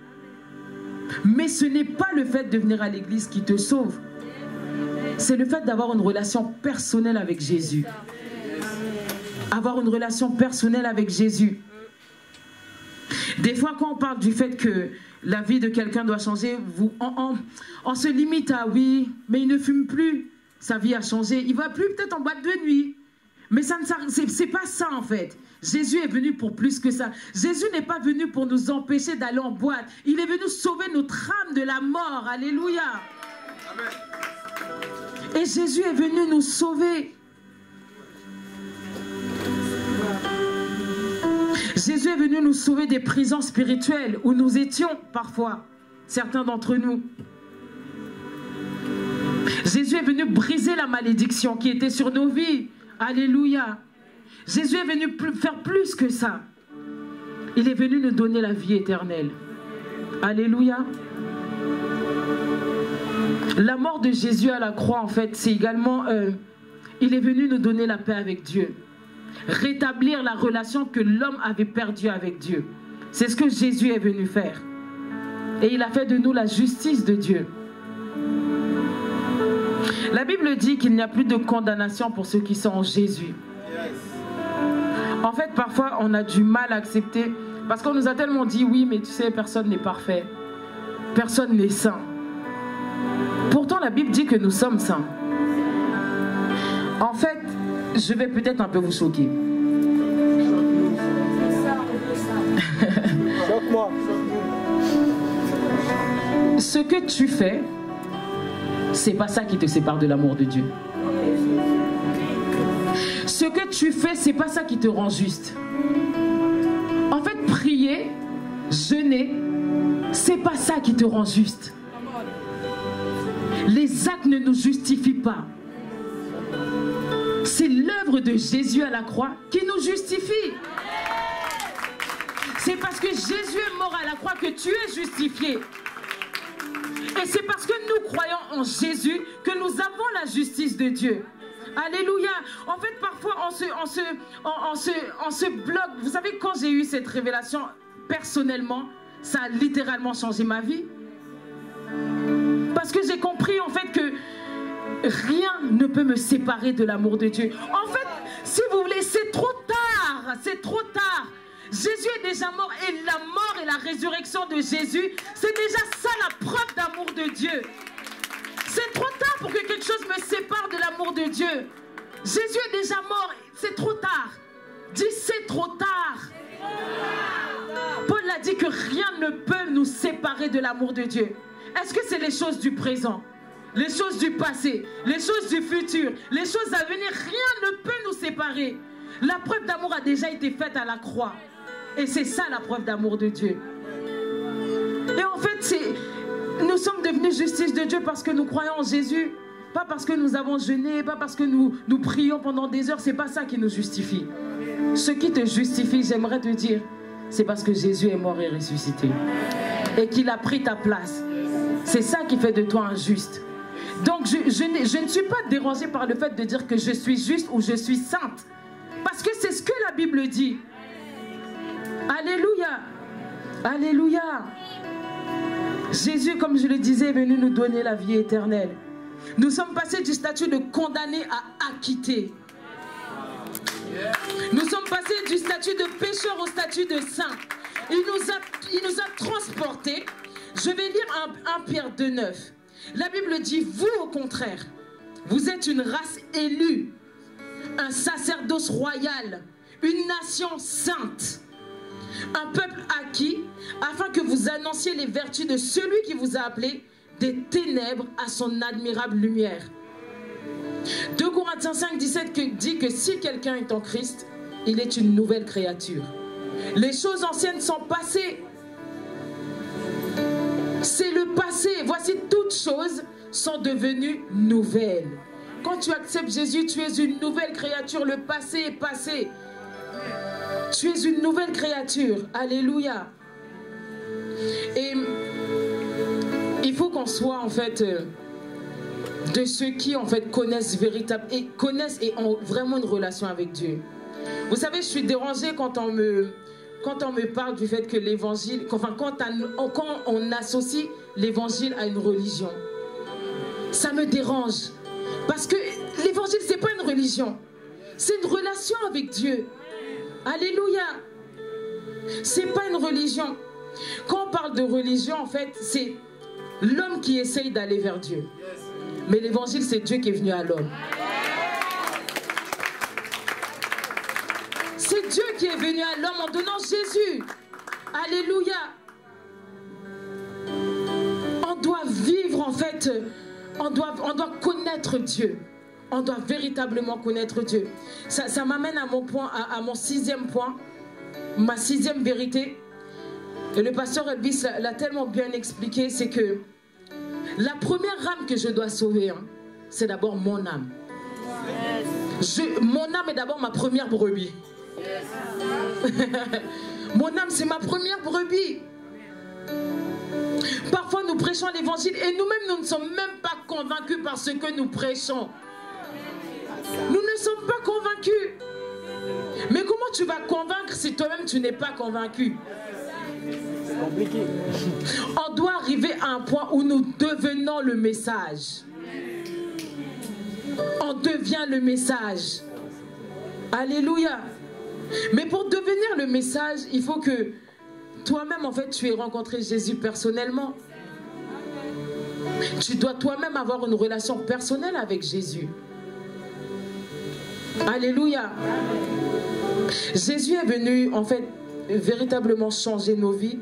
Mais ce n'est pas le fait de venir à l'église qui te sauve. C'est le fait d'avoir une relation personnelle avec Jésus. Avoir une relation personnelle avec Jésus. Des fois, quand on parle du fait que la vie de quelqu'un doit changer, on se limite à oui, mais il ne fume plus, sa vie a changé. Il ne va plus peut-être en boîte de nuit. Mais c'est pas ça en fait. Jésus est venu pour plus que ça. Jésus n'est pas venu pour nous empêcher d'aller en boîte. Il est venu sauver notre âme de la mort. Alléluia. Amen. Et Jésus est venu nous sauver. Jésus est venu nous sauver des prisons spirituelles où nous étions parfois, certains d'entre nous. Jésus est venu briser la malédiction qui était sur nos vies. Alléluia. Jésus est venu faire plus que ça. Il est venu nous donner la vie éternelle. Alléluia. La mort de Jésus à la croix, en fait, c'est également... il est venu nous donner la paix avec Dieu. Rétablir la relation que l'homme avait perdue avec Dieu. C'est ce que Jésus est venu faire. Et il a fait de nous la justice de Dieu. La Bible dit qu'il n'y a plus de condamnation pour ceux qui sont en Jésus. En fait, parfois, on a du mal à accepter parce qu'on nous a tellement dit, oui, mais tu sais, personne n'est parfait. Personne n'est saint. Pourtant, la Bible dit que nous sommes saints. En fait, je vais peut-être un peu vous choquer. Choque-moi. Ce que tu fais, c'est pas ça qui te sépare de l'amour de Dieu. Ce que tu fais, c'est pas ça qui te rend juste. En fait, prier, jeûner, c'est pas ça qui te rend juste. Les actes ne nous justifient pas. C'est l'œuvre de Jésus à la croix qui nous justifie. C'est parce que Jésus est mort à la croix que tu es justifié. Et c'est parce que nous croyons en Jésus que nous avons la justice de Dieu. Alléluia. En fait, parfois, on se bloque. Vous savez, quand j'ai eu cette révélation, personnellement, ça a littéralement changé ma vie. Parce que j'ai compris, en fait, que rien ne peut me séparer de l'amour de Dieu. En fait, si vous voulez, c'est trop tard. C'est trop tard. Jésus est déjà mort et la mort et la résurrection de Jésus, c'est déjà ça la preuve d'amour de Dieu. C'est trop tard pour que quelque chose me sépare de l'amour de Dieu. Jésus est déjà mort, c'est trop tard. Dis, c'est trop tard. Paul a dit que rien ne peut nous séparer de l'amour de Dieu. Est-ce que c'est les choses du présent, les choses du passé, les choses du futur, les choses à venir? Rien ne peut nous séparer. La preuve d'amour a déjà été faite à la croix. Et c'est ça la preuve d'amour de Dieu. Et en fait, nous sommes devenus justice de Dieu parce que nous croyons en Jésus. Pas parce que nous avons jeûné, pas parce que nous prions pendant des heures. C'est pas ça qui nous justifie. Ce qui te justifie, j'aimerais te dire, c'est parce que Jésus est mort et ressuscité. Et qu'il a pris ta place. C'est ça qui fait de toi un juste. Donc je ne suis pas dérangée par le fait de dire que je suis juste ou je suis sainte. Parce que c'est ce que la Bible dit. Alléluia. Alléluia. Jésus, comme je le disais, est venu nous donner la vie éternelle. Nous sommes passés du statut de condamné à acquitté. Nous sommes passés du statut de pécheur au statut de saint. Il nous a transportés. Je vais lire 1 Pierre 2,9. La Bible dit, vous au contraire, vous êtes une race élue, un sacerdoce royal, une nation sainte, un peuple acquis, afin que vous annonciez les vertus de celui qui vous a appelé des ténèbres à son admirable lumière. 2 Corinthiens 5,17 dit que si quelqu'un est en Christ, il est une nouvelle créature. Les choses anciennes sont passées. C'est le passé. Voici, toutes choses sont devenues nouvelles. Quand tu acceptes Jésus, tu es une nouvelle créature. Le passé est passé. Tu es une nouvelle créature. Alléluia. Et il faut qu'on soit en fait de ceux qui en fait connaissent et ont vraiment une relation avec Dieu. Vous savez, je suis dérangée quand on me parle du fait que l'évangile, enfin quand on associe l'évangile à une religion. Ça me dérange. Parce que l'évangile, c'est pas une religion. C'est une relation avec Dieu. Alléluia. C'est pas une religion. Quand on parle de religion, en fait, c'est l'homme qui essaye d'aller vers Dieu. Mais l'évangile, c'est Dieu qui est venu à l'homme. C'est Dieu qui est venu à l'homme en donnant Jésus. Alléluia. On doit vivre en fait, on doit connaître Dieu. On doit véritablement connaître Dieu. Ça m'amène à mon 6e point, ma 6e vérité. Et le pasteur Elvis l'a tellement bien expliqué, c'est que la première âme que je dois sauver, c'est d'abord mon âme. Mon âme est d'abord ma première brebis. Mon âme, c'est ma première brebis. Parfois, nous prêchons l'évangile et nous-mêmes, nous ne sommes même pas convaincus par ce que nous prêchons. Nous ne sommes pas convaincus. Mais comment tu vas convaincre si toi-même, tu n'es pas convaincu? C'est compliqué. On doit arriver à un point où nous devenons le message. deviens le message. Alléluia. Mais pour devenir le message, il faut que toi-même, en fait, tu aies rencontré Jésus personnellement. Tu dois toi-même avoir une relation personnelle avec Jésus. Alléluia. Jésus est venu, en fait, véritablement changer nos vies.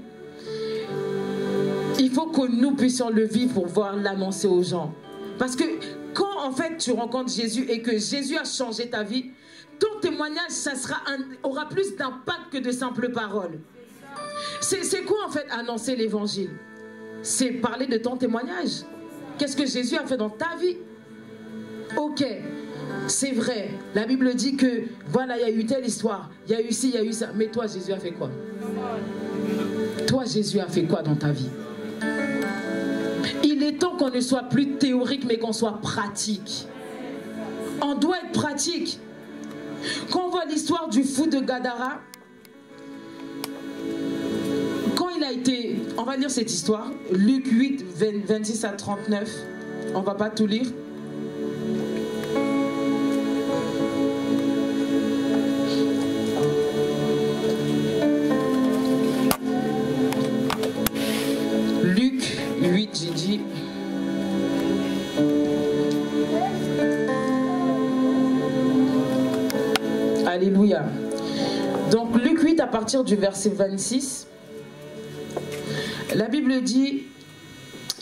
Il faut que nous puissions le vivre pour pouvoir l'annoncer aux gens. Parce que quand, en fait, tu rencontres Jésus et que Jésus a changé ta vie, ton témoignage, ça aura plus d'impact que de simples paroles. C'est quoi, en fait, annoncer l'évangile? C'est parler de ton témoignage. Qu'est-ce que Jésus a fait dans ta vie? Ok, c'est vrai. La Bible dit que, voilà, il y a eu telle histoire. Il y a eu ci, il y a eu ça. Mais toi, Jésus a fait quoi? Toi, Jésus a fait quoi dans ta vie? Il est temps qu'on ne soit plus théorique, mais qu'on soit pratique. On doit être pratique. Quand on voit l'histoire du fou de Gadara, quand il a été, on va lire cette histoire, Luc 8, 26 à 39, on ne va pas tout lire. Luc 8, j'ai dit. Alléluia. Donc Luc 8 à partir du verset 26, la Bible dit,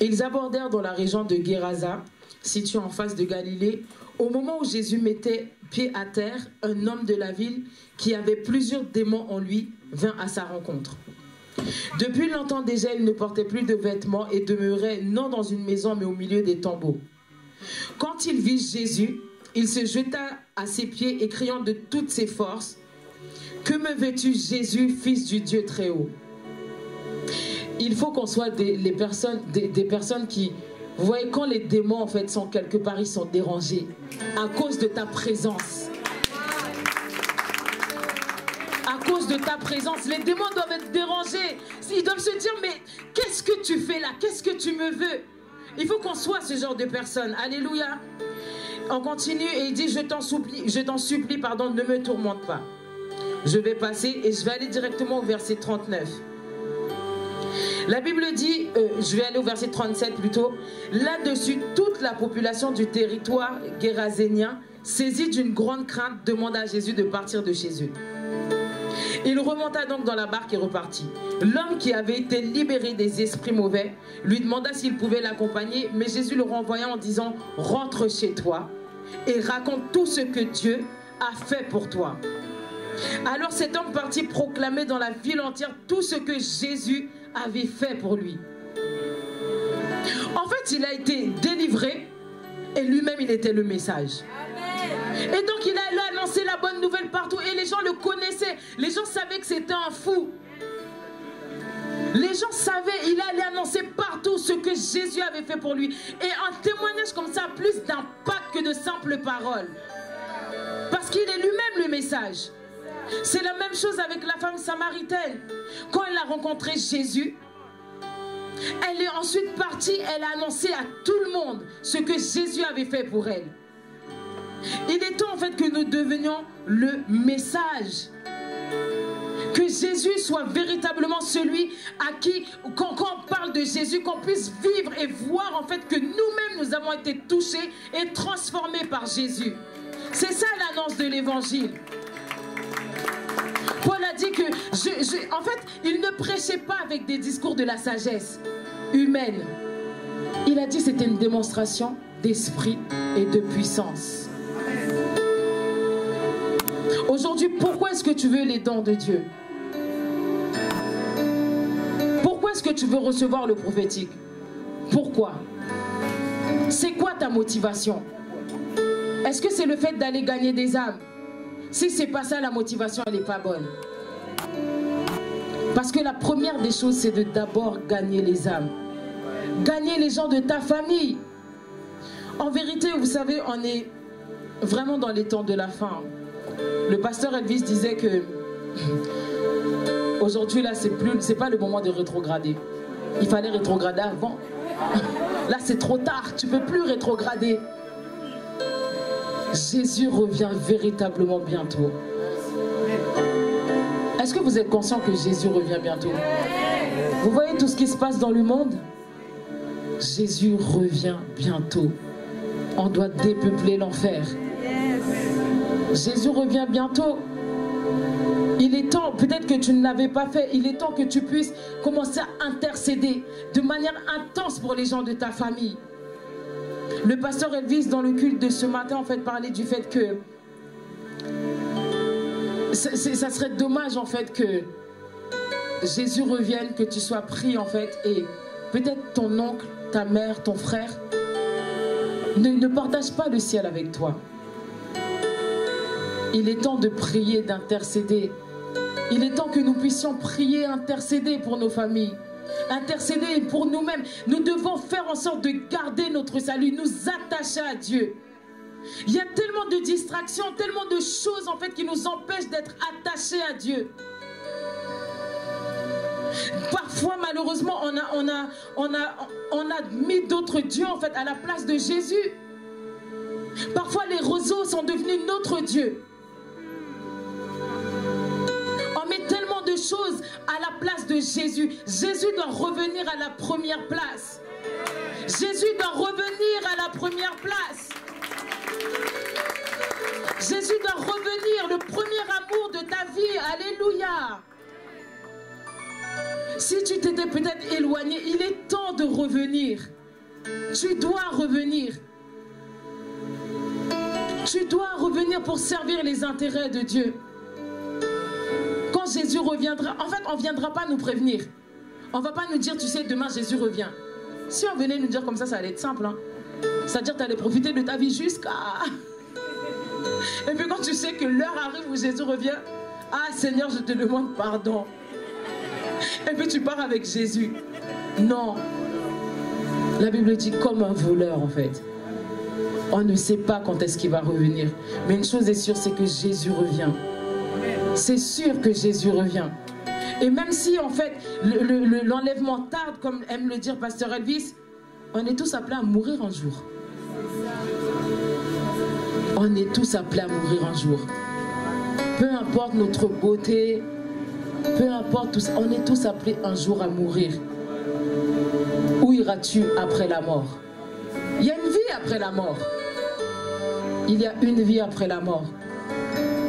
ils abordèrent dans la région de Guérasa, située en face de Galilée. Au moment où Jésus mettait pied à terre, un homme de la ville qui avait plusieurs démons en lui vint à sa rencontre. Depuis longtemps déjà, il ne portait plus de vêtements et demeurait non dans une maison mais au milieu des tombeaux. Quand il vit Jésus, il se jeta à ses pieds et criant de toutes ses forces, « Que me veux-tu, Jésus, fils du Dieu très haut ?» Il faut qu'on soit des personnes qui... Vous voyez, quand les démons, en fait, sont quelque part, ils sont dérangés à cause de ta présence. À cause de ta présence, les démons doivent être dérangés. Ils doivent se dire, mais qu'est-ce que tu fais là? Qu'est-ce que tu me veux? Il faut qu'on soit ce genre de personnes. Alléluia. On continue et il dit, je t'en supplie, pardon, ne me tourmente pas. Je vais passer et je vais aller directement au verset 39. La Bible dit, je vais aller au verset 37 plutôt. Là-dessus, toute la population du territoire guérasénien, saisie d'une grande crainte, demanda à Jésus de partir de chez eux. Il remonta donc dans la barque et repartit. L'homme qui avait été libéré des esprits mauvais lui demanda s'il pouvait l'accompagner, mais Jésus le renvoya en disant, rentre chez toi et raconte tout ce que Dieu a fait pour toi. Alors cet homme partit proclamer dans la ville entière tout ce que Jésus avait fait pour lui. En fait, il a été délivré et lui-même il était le message. Et donc il allait annoncer la bonne nouvelle partout et les gens le connaissaient. Les gens savaient que c'était un fou. Les gens savaient, il allait annoncer partout ce que Jésus avait fait pour lui. Et un témoignage comme ça a plus d'impact que de simples paroles. Parce qu'il est lui-même le message. C'est la même chose avec la femme samaritaine. Quand elle a rencontré Jésus, elle est ensuite partie, elle a annoncé à tout le monde ce que Jésus avait fait pour elle. Il est temps en fait que nous devenions le message. Que Jésus soit véritablement celui à qui, quand on parle de Jésus, qu'on puisse vivre et voir en fait que nous-mêmes nous avons été touchés et transformés par Jésus. C'est ça l'annonce de l'évangile. Paul a dit que, en fait, il ne prêchait pas avec des discours de la sagesse humaine. Il a dit que c'était une démonstration d'esprit et de puissance. Aujourd'hui, pourquoi est-ce que tu veux les dons de Dieu? Pourquoi est-ce que tu veux recevoir le prophétique? Pourquoi? C'est quoi ta motivation? Est-ce que c'est le fait d'aller gagner des âmes? Si c'est pas ça, la motivation, elle n'est pas bonne. Parce que la première des choses, c'est de d'abord gagner les âmes. Gagner les gens de ta famille. En vérité, vous savez, on est vraiment dans les temps de la fin. Le pasteur Elvis disait que aujourd'hui, là, c'est pas le moment de rétrograder. Il fallait rétrograder avant. Là, c'est trop tard. Tu peux plus rétrograder. Jésus revient véritablement bientôt. Est-ce que vous êtes conscient que Jésus revient bientôt? Vous voyez tout ce qui se passe dans le monde? Jésus revient bientôt. On doit dépeupler l'enfer. Jésus revient bientôt. Il est temps, peut-être que tu ne l'avais pas fait, il est temps que tu puisses commencer à intercéder de manière intense pour les gens de ta famille. Le pasteur Elvis, dans le culte de ce matin, en fait, parlait du fait que ça serait dommage, en fait, que Jésus revienne, que tu sois pris, en fait, et peut-être ton oncle, ta mère, ton frère ne partage pas le ciel avec toi. Il est temps de prier, d'intercéder. Il est temps que nous puissions prier, intercéder pour nos familles. Intercéder pour nous-mêmes. Nous devons faire en sorte de garder notre salut, nous attacher à Dieu. Il y a tellement de distractions, tellement de choses en fait qui nous empêchent d'être attachés à Dieu. Parfois, malheureusement, on a mis d'autres dieux en fait à la place de Jésus. Parfois, les réseaux sont devenus notre Dieu. On met tellement de choses à la place de Jésus. Jésus doit revenir à la première place. Jésus doit revenir à la première place. Jésus doit revenir, le premier amour de ta vie. Alléluia. Si tu t'étais peut-être éloigné, il est temps de revenir. Tu dois revenir. Tu dois revenir pour servir les intérêts de Dieu. Quand Jésus reviendra, en fait, on ne viendra pas nous prévenir. On ne va pas nous dire, tu sais, demain Jésus revient. Si on venait nous dire comme ça allait être simple. Hein. C'est-à-dire que tu allais profiter de ta vie jusqu'à... Et puis quand tu sais que l'heure arrive où Jésus revient, ah Seigneur, je te demande pardon. Et puis tu pars avec Jésus. Non. La Bible dit comme un voleur en fait. On ne sait pas quand est-ce qu'il va revenir. Mais une chose est sûre, c'est que Jésus revient. C'est sûr que Jésus revient. Et même si en fait l'enlèvement tarde, comme aime le dire Pasteur Elvis, on est tous appelés à mourir un jour. On est tous appelés à mourir un jour. Peu importe notre beauté, peu importe tout ça, on est tous appelés un jour à mourir. Où iras-tu après la mort? Il y a une vie après la mort. Il y a une vie après la mort.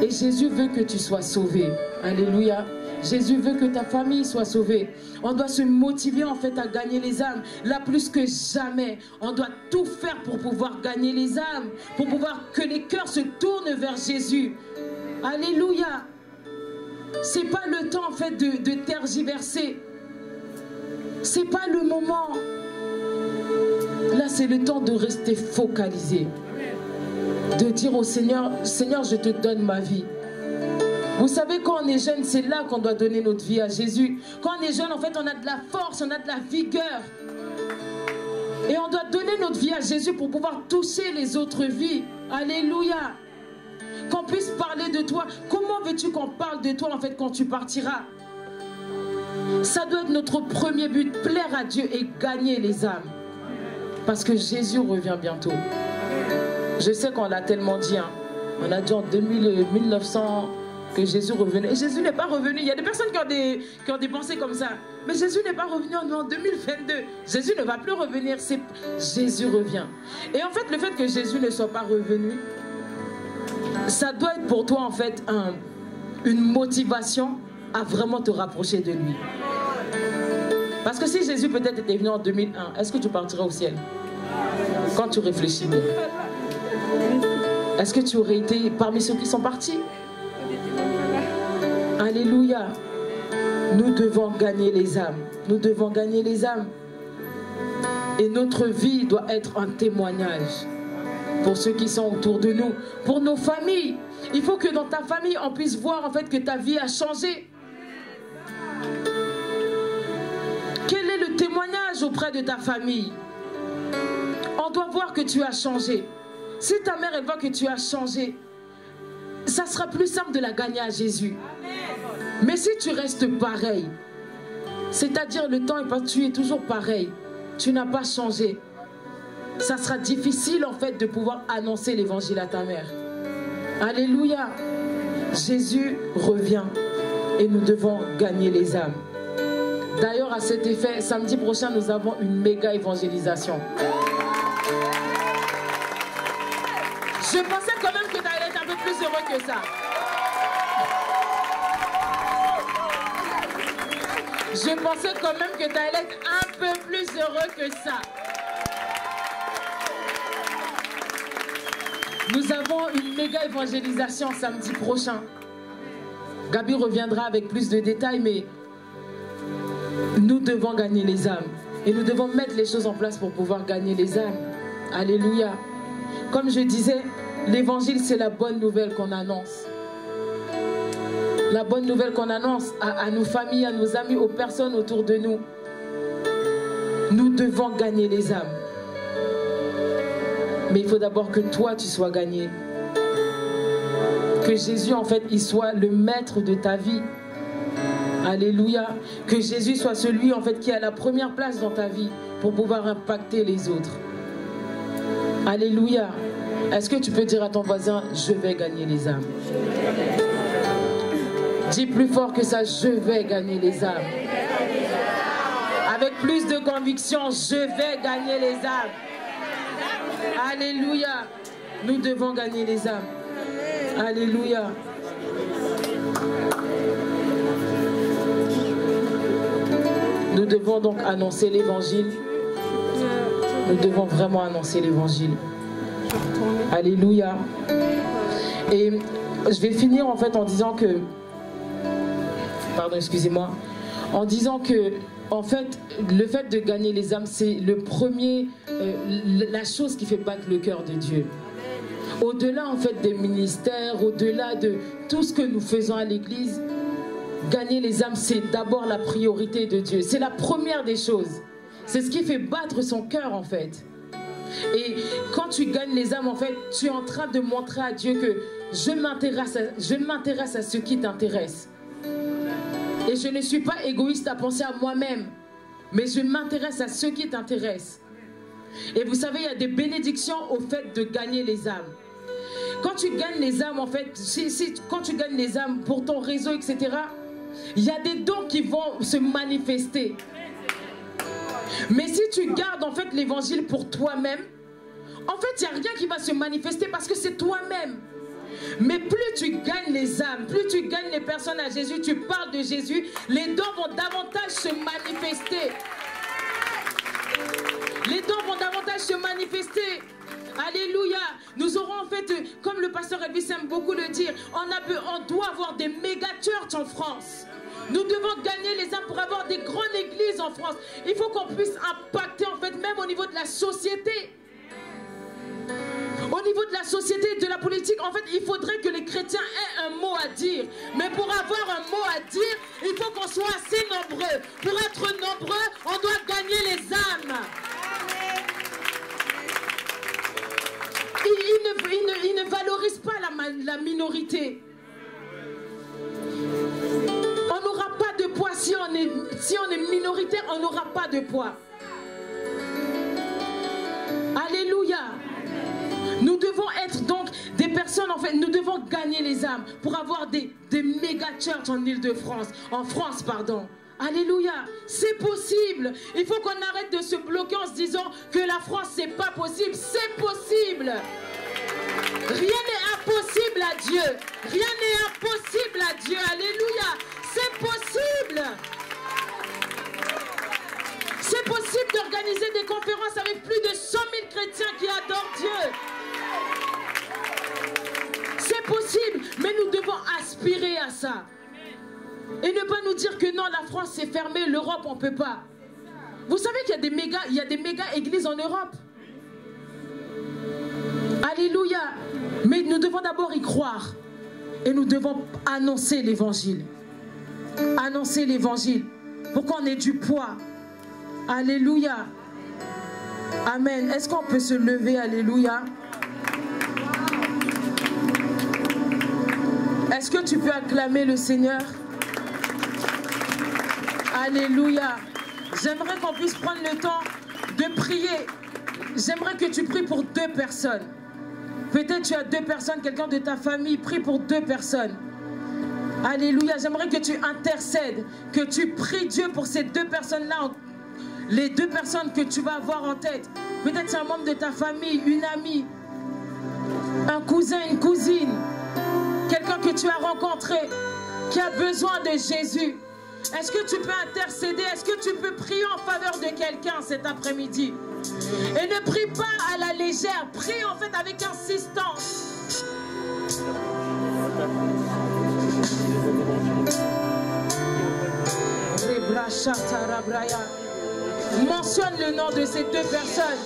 Et Jésus veut que tu sois sauvé. Alléluia. Jésus veut que ta famille soit sauvée. On doit se motiver en fait à gagner les âmes. Là plus que jamais, on doit tout faire pour pouvoir gagner les âmes. Pour pouvoir que les cœurs se tournent vers Jésus. Alléluia. C'est pas le temps en fait de tergiverser. C'est pas le moment. Là c'est le temps de rester focalisé. De dire au Seigneur, Seigneur, je te donne ma vie. Vous savez, quand on est jeune, c'est là qu'on doit donner notre vie à Jésus. Quand on est jeune, en fait, on a de la force, on a de la vigueur. Et on doit donner notre vie à Jésus pour pouvoir toucher les autres vies. Alléluia. Qu'on puisse parler de toi. Comment veux-tu qu'on parle de toi, en fait, quand tu partiras? Ça doit être notre premier but, plaire à Dieu et gagner les âmes. Parce que Jésus revient bientôt. Je sais qu'on l'a tellement dit. Hein. On a dit en 1900 que Jésus revenait. Et Jésus n'est pas revenu. Il y a des personnes qui ont des pensées comme ça. Mais Jésus n'est pas revenu en 2022. Jésus ne va plus revenir. Jésus revient. Et en fait, le fait que Jésus ne soit pas revenu, ça doit être pour toi en fait une motivation à vraiment te rapprocher de lui. Parce que si Jésus peut-être était venu en 2001, est-ce que tu partirais au ciel? Quand tu réfléchis bien. Est-ce que tu aurais été parmi ceux qui sont partis? Alléluia. Nous devons gagner les âmes. Nous devons gagner les âmes. Et notre vie doit être un témoignage pour ceux qui sont autour de nous, pour nos familles. Il faut que dans ta famille, on puisse voir en fait que ta vie a changé. Quel est le témoignage auprès de ta famille? On doit voir que tu as changé. Si ta mère elle voit que tu as changé, ça sera plus simple de la gagner à Jésus. Mais si tu restes pareil, c'est-à-dire le temps est passé, tu es toujours pareil, tu n'as pas changé, ça sera difficile en fait de pouvoir annoncer l'évangile à ta mère. Alléluia. Jésus revient et nous devons gagner les âmes. D'ailleurs, à cet effet, samedi prochain, nous avons une méga évangélisation. Je pensais quand même que tu allais être un peu plus heureux que ça. Je pensais quand même que tu allais être un peu plus heureux que ça. Nous avons une méga évangélisation samedi prochain. Gabi reviendra avec plus de détails, mais nous devons gagner les âmes. Et nous devons mettre les choses en place pour pouvoir gagner les âmes. Alléluia. Comme je disais, l'évangile, c'est la bonne nouvelle qu'on annonce. La bonne nouvelle qu'on annonce à nos familles, à nos amis, aux personnes autour de nous. Nous devons gagner les âmes. Mais il faut d'abord que toi, tu sois gagné. Que Jésus, en fait, il soit le maître de ta vie. Alléluia. Que Jésus soit celui, en fait, qui a la première place dans ta vie pour pouvoir impacter les autres. Alléluia. Est-ce que tu peux dire à ton voisin, je vais gagner les âmes? Dis plus fort que ça, je vais gagner les âmes. Avec plus de conviction, je vais gagner les âmes. Alléluia. Nous devons gagner les âmes. Alléluia. Nous devons donc annoncer l'évangile. Nous devons vraiment annoncer l'évangile. Alléluia. Et je vais finir en fait en disant que... Pardon, excusez-moi. En disant que, en fait, le fait de gagner les âmes, c'est le premier... la chose qui fait battre le cœur de Dieu. Au-delà, en fait, des ministères, au-delà de tout ce que nous faisons à l'église, gagner les âmes, c'est d'abord la priorité de Dieu. C'est la première des choses. C'est ce qui fait battre son cœur, en fait. Et quand tu gagnes les âmes, en fait, tu es en train de montrer à Dieu que je m'intéresse à ce qui t'intéresse. Et je ne suis pas égoïste à penser à moi-même, mais je m'intéresse à ce qui t'intéresse. Et vous savez, il y a des bénédictions au fait de gagner les âmes. Quand tu gagnes les âmes, en fait, quand tu gagnes les âmes pour ton réseau, etc., il y a des dons qui vont se manifester. Mais si tu gardes, en fait, l'évangile pour toi-même, en fait, il n'y a rien qui va se manifester parce que c'est toi-même. Mais plus tu gagnes les âmes, plus tu gagnes les personnes à Jésus, tu parles de Jésus, les dons vont davantage se manifester. Les dons vont davantage se manifester. Alléluia. Nous aurons en fait, comme le pasteur Elvis aime beaucoup le dire, on doit avoir des méga churches en France. Nous devons gagner les âmes pour avoir des grandes églises en France. Il faut qu'on puisse impacter en fait même au niveau de la société. Au niveau de la société, de la politique, en fait, il faudrait que les chrétiens aient un mot à dire. Mais pour avoir un mot à dire, il faut qu'on soit assez nombreux. Pour être nombreux, on doit gagner les âmes. Il ne valorise pas la minorité. On n'aura pas de poids. Si on est minoritaire, on n'aura pas de poids. Alléluia. Nous devons être donc des personnes, en fait, nous devons gagner les âmes pour avoir des méga churches en Île-de-France, en France, pardon. Alléluia, c'est possible. Il faut qu'on arrête de se bloquer en se disant que la France, c'est pas possible. C'est possible. Rien n'est impossible à Dieu. Rien n'est impossible à Dieu. Alléluia, c'est possible. C'est possible d'organiser des conférences avec plus de 100 000 chrétiens qui adorent Dieu. C'est possible, mais nous devons aspirer à ça. Et ne pas nous dire que non, la France c'est fermé, l'Europe on ne peut pas. Vous savez qu'il y a des méga églises en Europe. Alléluia. Mais nous devons d'abord y croire. Et nous devons annoncer l'évangile. Annoncer l'évangile. Pour qu'on ait du poids. Alléluia. Amen. Est-ce qu'on peut se lever? Alléluia. Est-ce que tu peux acclamer le Seigneur? Alléluia. J'aimerais qu'on puisse prendre le temps de prier. j'aimerais que tu pries pour 2 personnes. Peut-être tu as 2 personnes, quelqu'un de ta famille, prie pour 2 personnes. Alléluia, j'aimerais que tu intercèdes, que tu pries Dieu pour ces 2 personnes-là, les 2 personnes que tu vas avoir en tête. Peut-être c'est un membre de ta famille, une amie, un cousin, une cousine, quelqu'un que tu as rencontré, qui a besoin de Jésus. Est-ce que tu peux intercéder? Est-ce que tu peux prier en faveur de quelqu'un cet après-midi? Et ne prie pas à la légère, prie en fait avec insistance. Mentionne le nom de ces 2 personnes.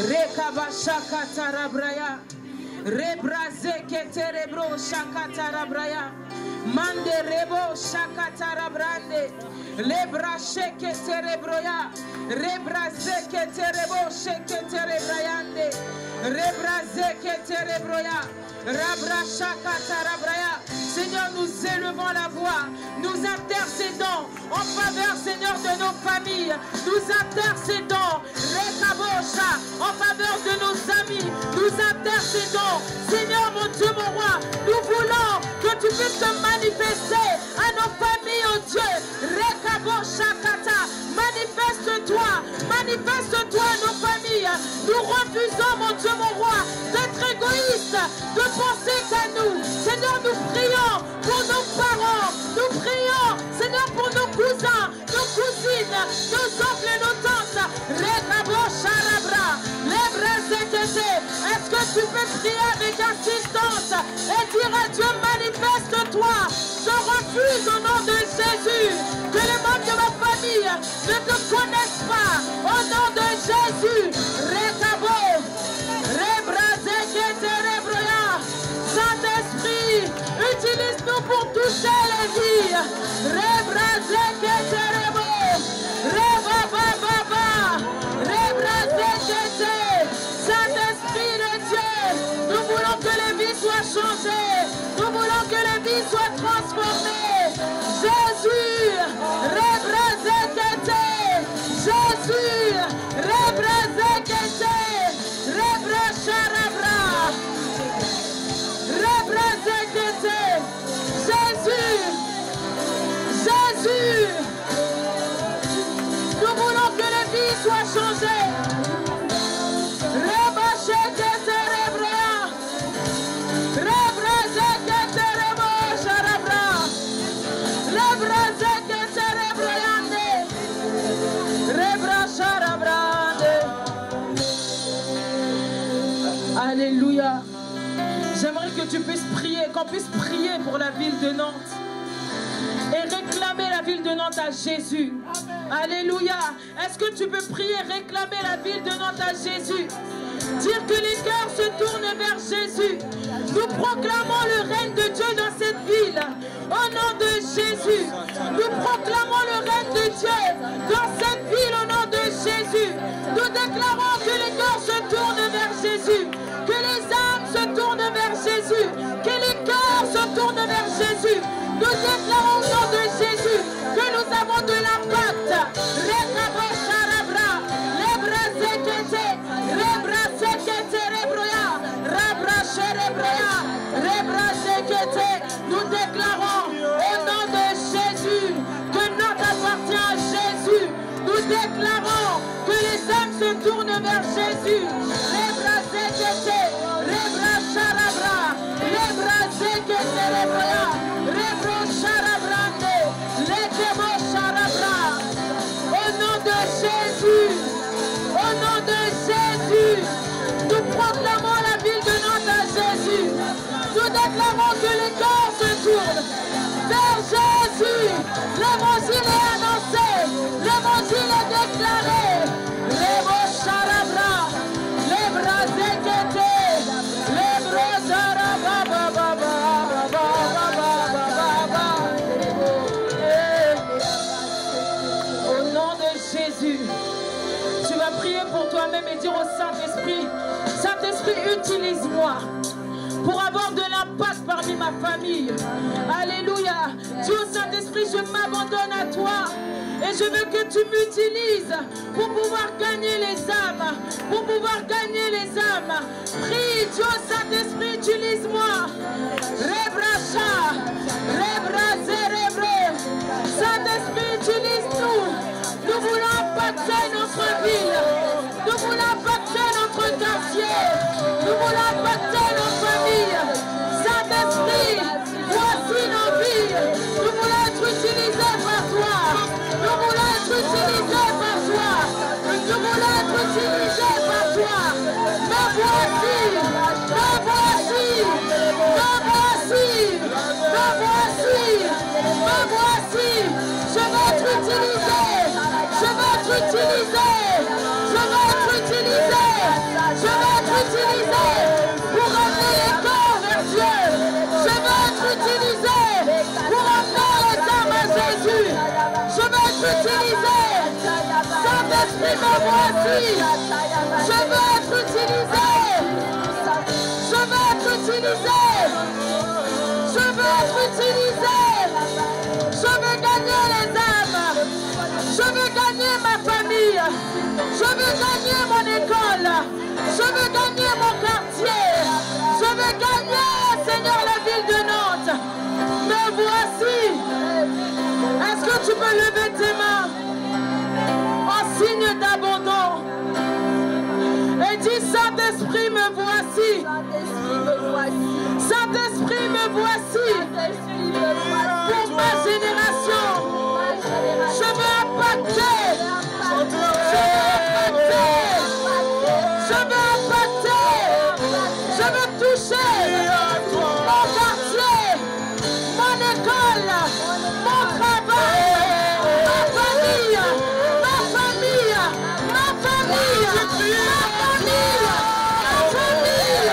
Rekabashaka Tarabraya, Rebraze Keterebro Shaka Tarabraya, Mande Rebo Shaka Tarabrande, Lebrache Keterebroya, Rebraze Keterebo Sheke Terebrayande, Rebraze Keterebroya, Rabrashaka Tarabraya. Seigneur, nous élevons la voix, nous intercédons en faveur, Seigneur, de nos familles, nous intercédons, Rekabosha, en faveur de nos amis, nous intercédons, Seigneur, mon Dieu, mon roi, nous voulons que tu puisses te manifester à nos familles, oh Dieu, Rekabosha Kata, manifeste-toi à nos familles, nous refusons, mon Dieu, mon roi, d'être égoïstes, de penser qu'à nous, Seigneur, nous prions pour nos parents, nous prions, Seigneur, pour nos cousins, nos cousines, nos oncles et nos tantes. Est-ce que tu peux prier avec insistance et dire à Dieu, manifeste-toi? Je refuse au nom de Jésus que les membres de ma famille ne te connaissent pas. Au nom de Jésus, Saint-Esprit, utilise-nous pour toucher les vies. Saint-Esprit de Dieu, nous voulons que les vies soient changées. Nous voulons que les vies soient transformées. Jésus, Jésus, Jésus, nous voulons que les vies soient changées. Alléluia. J'aimerais que tu puisses prier, qu'on puisse prier pour la ville de Nantes et réclamer la ville de Nantes à Jésus. Alléluia. Est-ce que tu peux prier, réclamer la ville de Nantes à Jésus? Dire que les cœurs se tournent vers Jésus. Nous proclamons le règne de Dieu dans cette ville. Au nom de Jésus. Nous proclamons le règne de Dieu dans cette ville au nom de Jésus. Nous déclarons que les cœurs se tournent vers Jésus. Que les âmes se tournent vers Jésus. Que les cœurs se tournent vers Jésus. Nous déclarons au nom de Jésus que nous avons de l'impact. Nous déclarons au nom de Jésus que Nantes appartient à Jésus. Nous déclarons que les âmes se tournent vers Jésus. Au nom de Jésus, au nom de Jésus, nous proclamons la ville de Nantes à Jésus. Nous déclarons que les corps se tournent vers Jésus. L'évangile est annoncé, l'évangile est déclaré. Les mots charabra, les bras équêtés, les bras au nom de Jésus, tu vas prier pour toi-même et dire au Saint-Esprit, Saint-Esprit, utilise-moi pour avoir de l'impact par parmi ma famille. Alléluia. Dieu Saint-Esprit, je m'abandonne à toi. Et je veux que tu m'utilises pour pouvoir gagner les âmes. Pour pouvoir gagner les âmes. Prie, Dieu Saint-Esprit, utilise-moi. Rebracha, rebrase, rebre. Saint-Esprit, utilise-nous. Nous voulons impacter notre ville. Nous voulons impacter notre quartier. Nous voulons impacter notre famille. Saint-Esprit, voici nos vies. Nous voulons être utilisés par toi. Nous voulons être utilisés par toi. Nous voulons être utilisés par toi. Me voici. Me voici. Me voici. Me voici. Me voici. Je veux être utilisé. Je veux être utilisé. Je veux être utilisé. Je veux être utilisé pour ramener les corps vers Dieu. Je veux être utilisé pour ramener les âmes à Jésus. Je veux être utilisé. Saint-Esprit, me voici. Je veux être utilisé. Je veux être utilisé. Je veux être utilisé. Je veux gagner les âmes. Je veux gagner ma famille. Je veux gagner mon école. Je veux gagner mon quartier. Je veux gagner, Seigneur, la ville de Nantes. Me voici. Est-ce que tu peux lever tes mains en signe d'abandon et dis, Saint-Esprit, me voici. Saint-Esprit, me voici. Pour ma génération, je veux impacter. Je veux impacter. Je veux impacter. Je veux toucher mon quartier, mon école, mon travail, ma famille, ma famille, ma famille, ma famille, ma famille,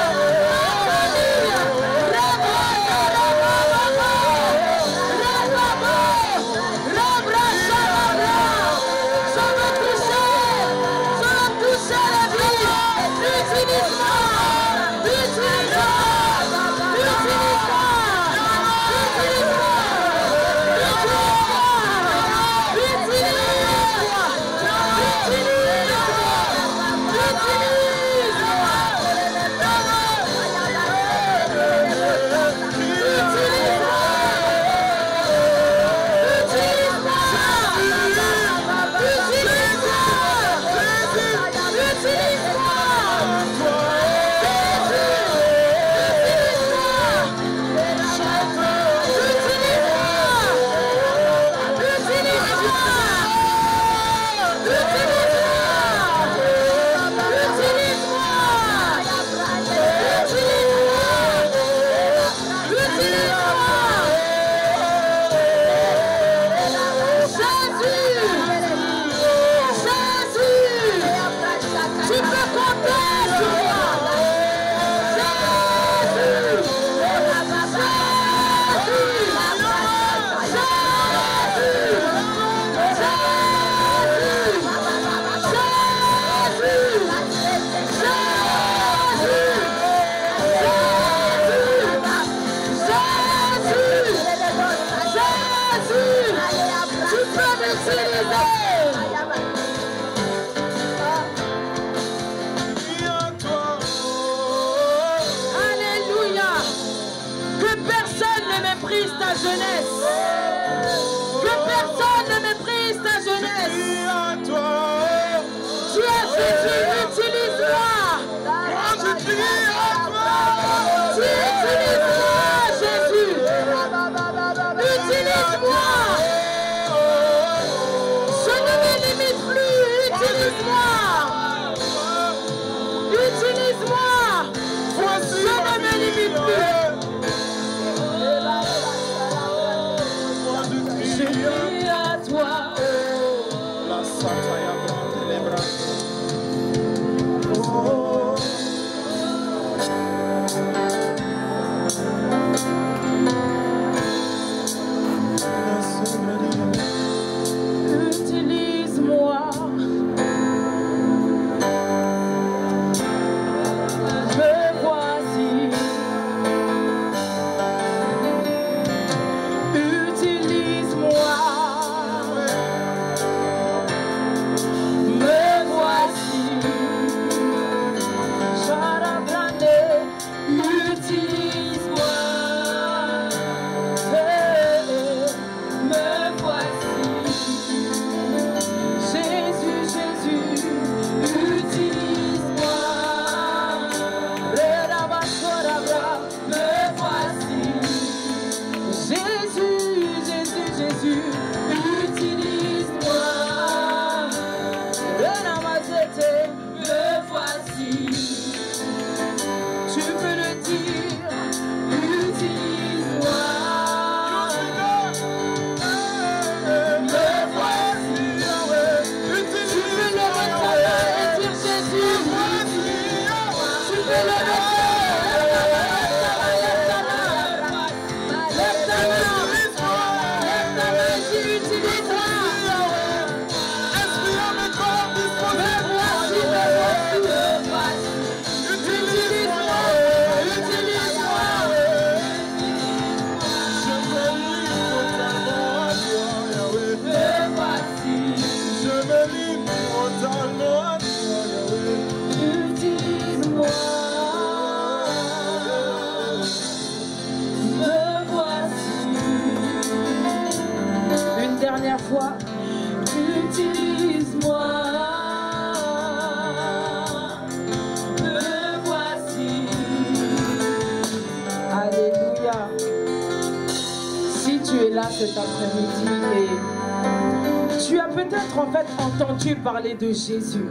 Cet après-midi et tu as peut-être en fait entendu parler de Jésus.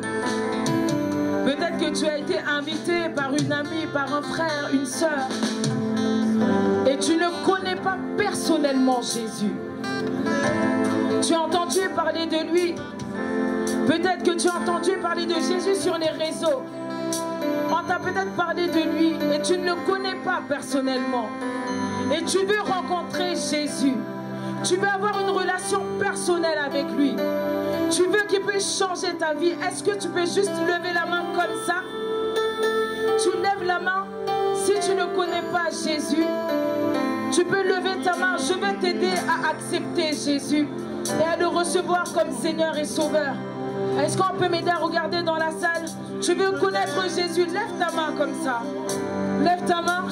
Peut-être que tu as été invité par une amie, par un frère, une sœur et tu ne connais pas personnellement Jésus. Tu as entendu parler de lui. Peut-être que tu as entendu parler de Jésus sur les réseaux. On t'a peut-être parlé de lui et tu ne le connais pas personnellement. Et tu veux rencontrer Jésus. Tu veux avoir une relation personnelle avec lui. Tu veux qu'il puisse changer ta vie. Est-ce que tu peux juste lever la main comme ça? Tu lèves la main. Si tu ne connais pas Jésus, tu peux lever ta main. Je vais t'aider à accepter Jésus et à le recevoir comme Seigneur et Sauveur. Est-ce qu'on peut m'aider à regarder dans la salle? Tu veux connaître Jésus? Lève ta main comme ça. Lève ta main.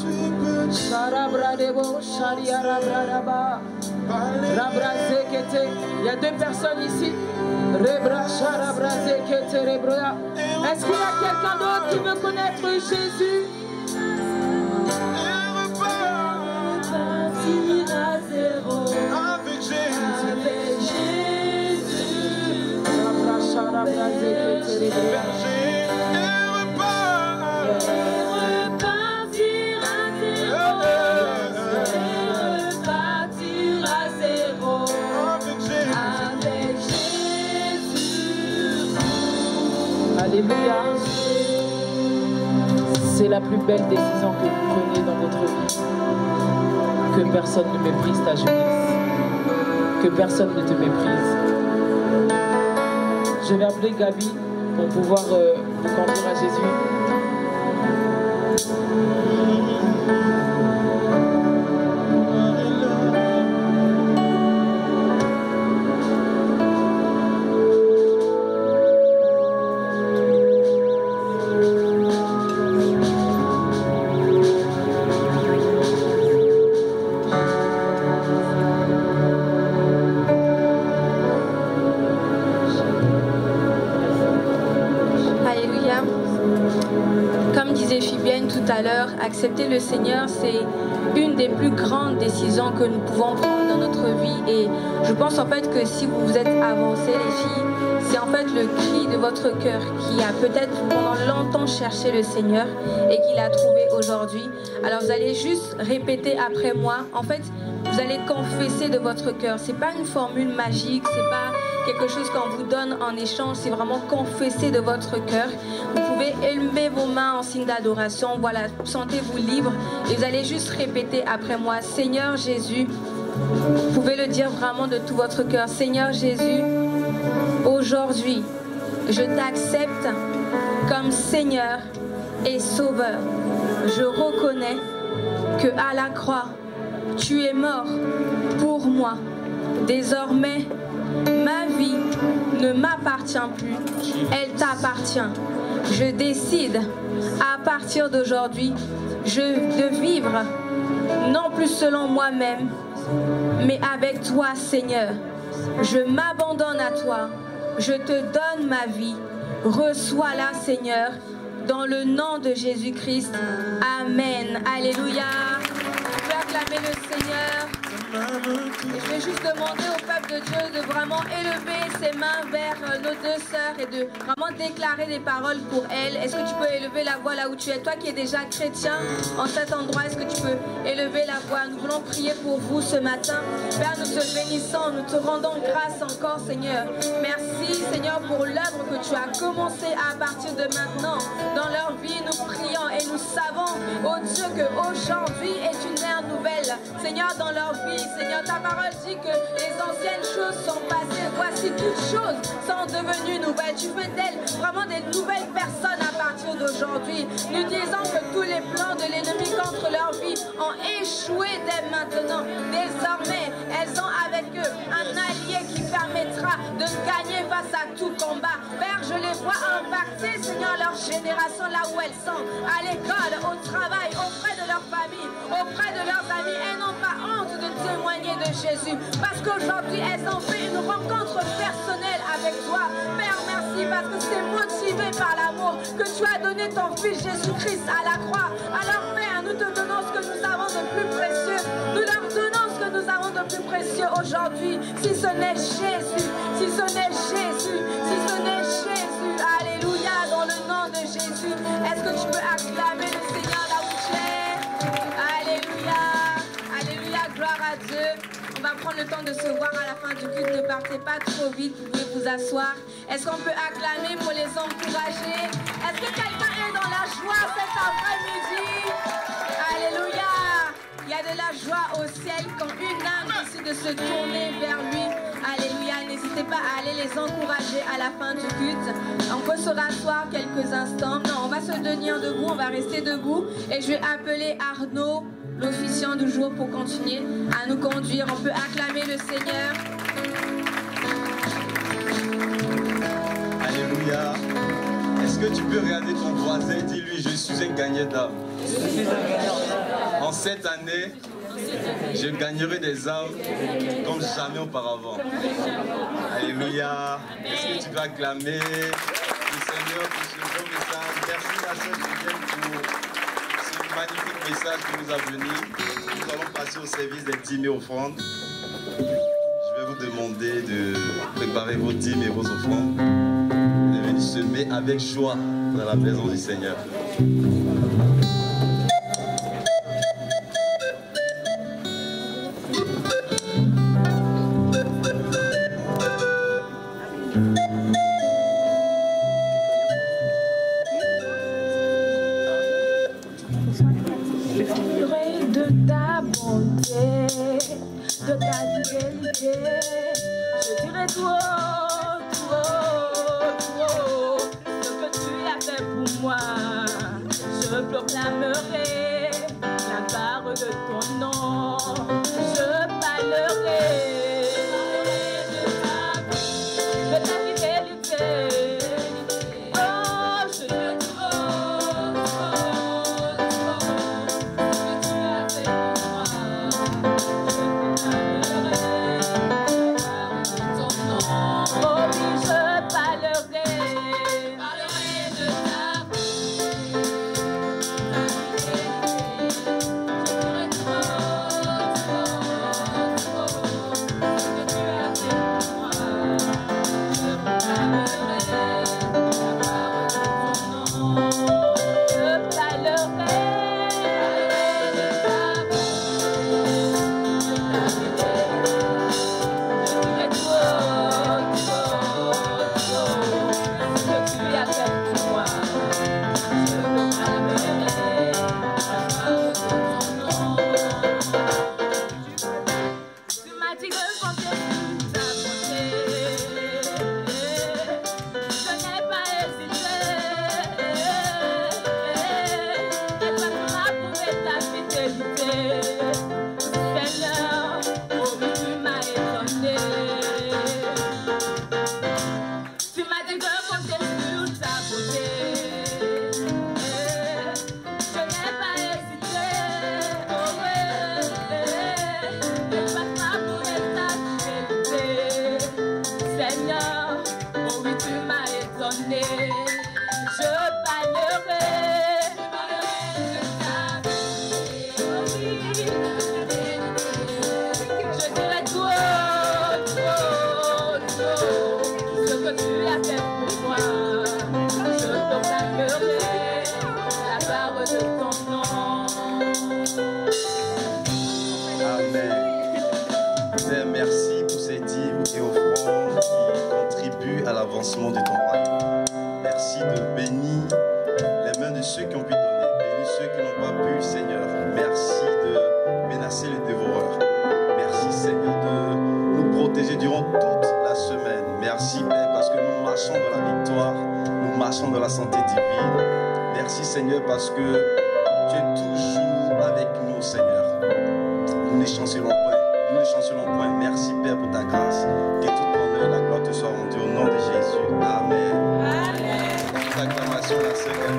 Il y a deux personnes ici. Est-ce qu'il y a quelqu'un d'autre qui veut connaître Jésus? Avec Jésus. Alléluia. C'est la plus belle décision que vous prenez dans votre vie. Que personne ne méprise ta jeunesse. Que personne ne te méprise. Je vais appeler Gabi pour pouvoir vous conduire à Jésus. À l'heure, accepter le Seigneur, c'est une des plus grandes décisions que nous pouvons prendre dans notre vie. Et je pense en fait que si vous vous êtes avancées, les filles, c'est en fait le cri de votre cœur qui a peut-être pendant longtemps cherché le Seigneur et qu'il a trouvé aujourd'hui. Alors vous allez juste répéter après moi. En fait, vous allez confesser de votre cœur. C'est pas une formule magique, c'est pas quelque chose qu'on vous donne en échange, c'est vraiment confesser de votre cœur. Vous pouvez élever vos mains en signe d'adoration, voilà, sentez-vous libre et vous allez juste répéter après moi, Seigneur Jésus, vous pouvez le dire vraiment de tout votre cœur, Seigneur Jésus, aujourd'hui, je t'accepte comme Seigneur et Sauveur. Je reconnais que à la croix, tu es mort pour moi. Désormais, ma vie ne m'appartient plus, elle t'appartient. Je décide, à partir d'aujourd'hui, de vivre, non plus selon moi-même, mais avec toi, Seigneur. Je m'abandonne à toi, je te donne ma vie. Reçois-la, Seigneur, dans le nom de Jésus-Christ. Amen. Alléluia. Je vais acclamer le Seigneur. Et je vais juste demander au peuple de Dieu de vraiment élever ses mains vers nos deux sœurs et de vraiment déclarer des paroles pour elles. Est-ce que tu peux élever la voix là où tu es? Toi qui es déjà chrétien en cet endroit, est-ce que tu peux élever la voix? Nous voulons prier pour vous ce matin. Père, nous te bénissons, nous te rendons grâce encore, Seigneur. Merci, Seigneur, pour l'œuvre que tu as commencé à partir de maintenant. Dans leur vie, nous prions et nous savons, oh Dieu, qu'aujourd'hui est une ère nouvelle. Seigneur, dans leur vie, Seigneur, ta parole dit que les anciennes choses sont passées. Voici toutes choses sont devenues nouvelles. Tu fais d'elles vraiment des nouvelles personnes à partir d'aujourd'hui. Nous disons que tous les plans de l'ennemi contre leur vie ont échoué dès maintenant. Désormais, elles ont avec eux un allié qui permettra de gagner face à tout combat. Père, je les vois impacter, Seigneur, leur génération là où elles sont, à l'école, au travail, auprès de leur famille, auprès de leurs amis. Elles n'ont pas honte de témoigner de Jésus, parce qu'aujourd'hui elles ont fait une rencontre personnelle avec toi. Père, merci, parce que c'est motivé par l'amour que tu as donné ton Fils Jésus-Christ à la croix. Alors Père, nous te donnons ce que nous avons de plus précieux. Nous leur donnons ce que nous avons de plus précieux aujourd'hui. Si ce n'est Jésus, si ce n'est Jésus, si ce n'est Jésus. Alléluia, dans le nom de Jésus. Est-ce que tu peux acclamer le Seigneur là où tu es? Alléluia. Alléluia, gloire à Dieu. On va prendre le temps de se voir à la fin du culte. Ne partez pas trop vite, vous pouvez vous asseoir. Est-ce qu'on peut acclamer pour les encourager? Est-ce que quelqu'un est dans la joie cet après-midi? Alléluia. Il y a de la joie au ciel quand une âme décide de se tourner vers lui. Alléluia. N'hésitez pas à aller les encourager à la fin du culte. On peut se rasseoir quelques instants. Non, on va se tenir debout, on va rester debout. Et je vais appeler Arnaud, l'officiant du jour, pour continuer à nous conduire. On peut acclamer le Seigneur. Alléluia. Est-ce que tu peux regarder ton voisin et dis-lui, je suis un gagnant d'âme. En cette année, je gagnerai des âmes comme jamais auparavant. Alléluia. Est-ce que tu peux acclamer le Seigneur pour ce bon message? Merci la sœur Julienne pour ce magnifique message qui nous a venu. Nous allons passer au service des dîmes et offrandes. Je vais vous demander de préparer vos dîmes et vos offrandes. De venir semer avec joie dans la présence du Seigneur. De ta fidélité, je dirai tout haut, tout haut, tout haut, ce que tu as fait pour moi. Je proclamerai la part de ton nom, je parlerai de ta fidélité. Oh, je dirai tout haut, tout haut, tout haut, ce que tu as fait pour moi. Oh oui, je parlerai de ta bouche. Je dirai tout. chasser les dévoreurs. Merci Seigneur de nous protéger durant toute la semaine. Merci Père parce que nous marchons dans la victoire, nous marchons dans la santé divine. Merci Seigneur parce que tu es toujours avec nous Seigneur. Nous ne chancelons point. Merci Père pour ta grâce. Que toute l'honneur et la gloire te soient rendues au nom de Jésus. Amen. Amen. Toute acclamation la Seigneur.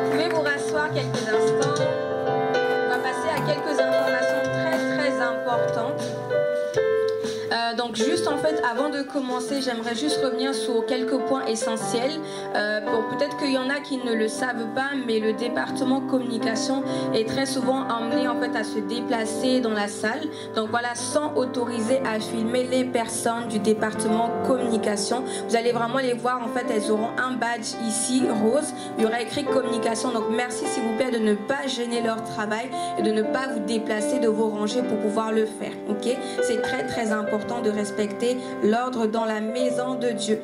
Vous pouvez vous rasseoir quelques instants. On va passer à quelques informations très importantes. Donc juste en fait avant de commencer, j'aimerais juste revenir sur quelques points essentiels. Peut-être qu'il y en a qui ne le savent pas, mais le département communication est très souvent amené en fait à se déplacer dans la salle. Donc voilà, sans autoriser à filmer les personnes du département communication. Vous allez vraiment les voir, en fait elles auront un badge ici rose, il y aura écrit communication. Donc merci s'il vous plaît de ne pas gêner leur travail et de ne pas vous déplacer de vos rangées pour pouvoir le faire. Ok, c'est très important de respecter l'ordre dans la maison de Dieu.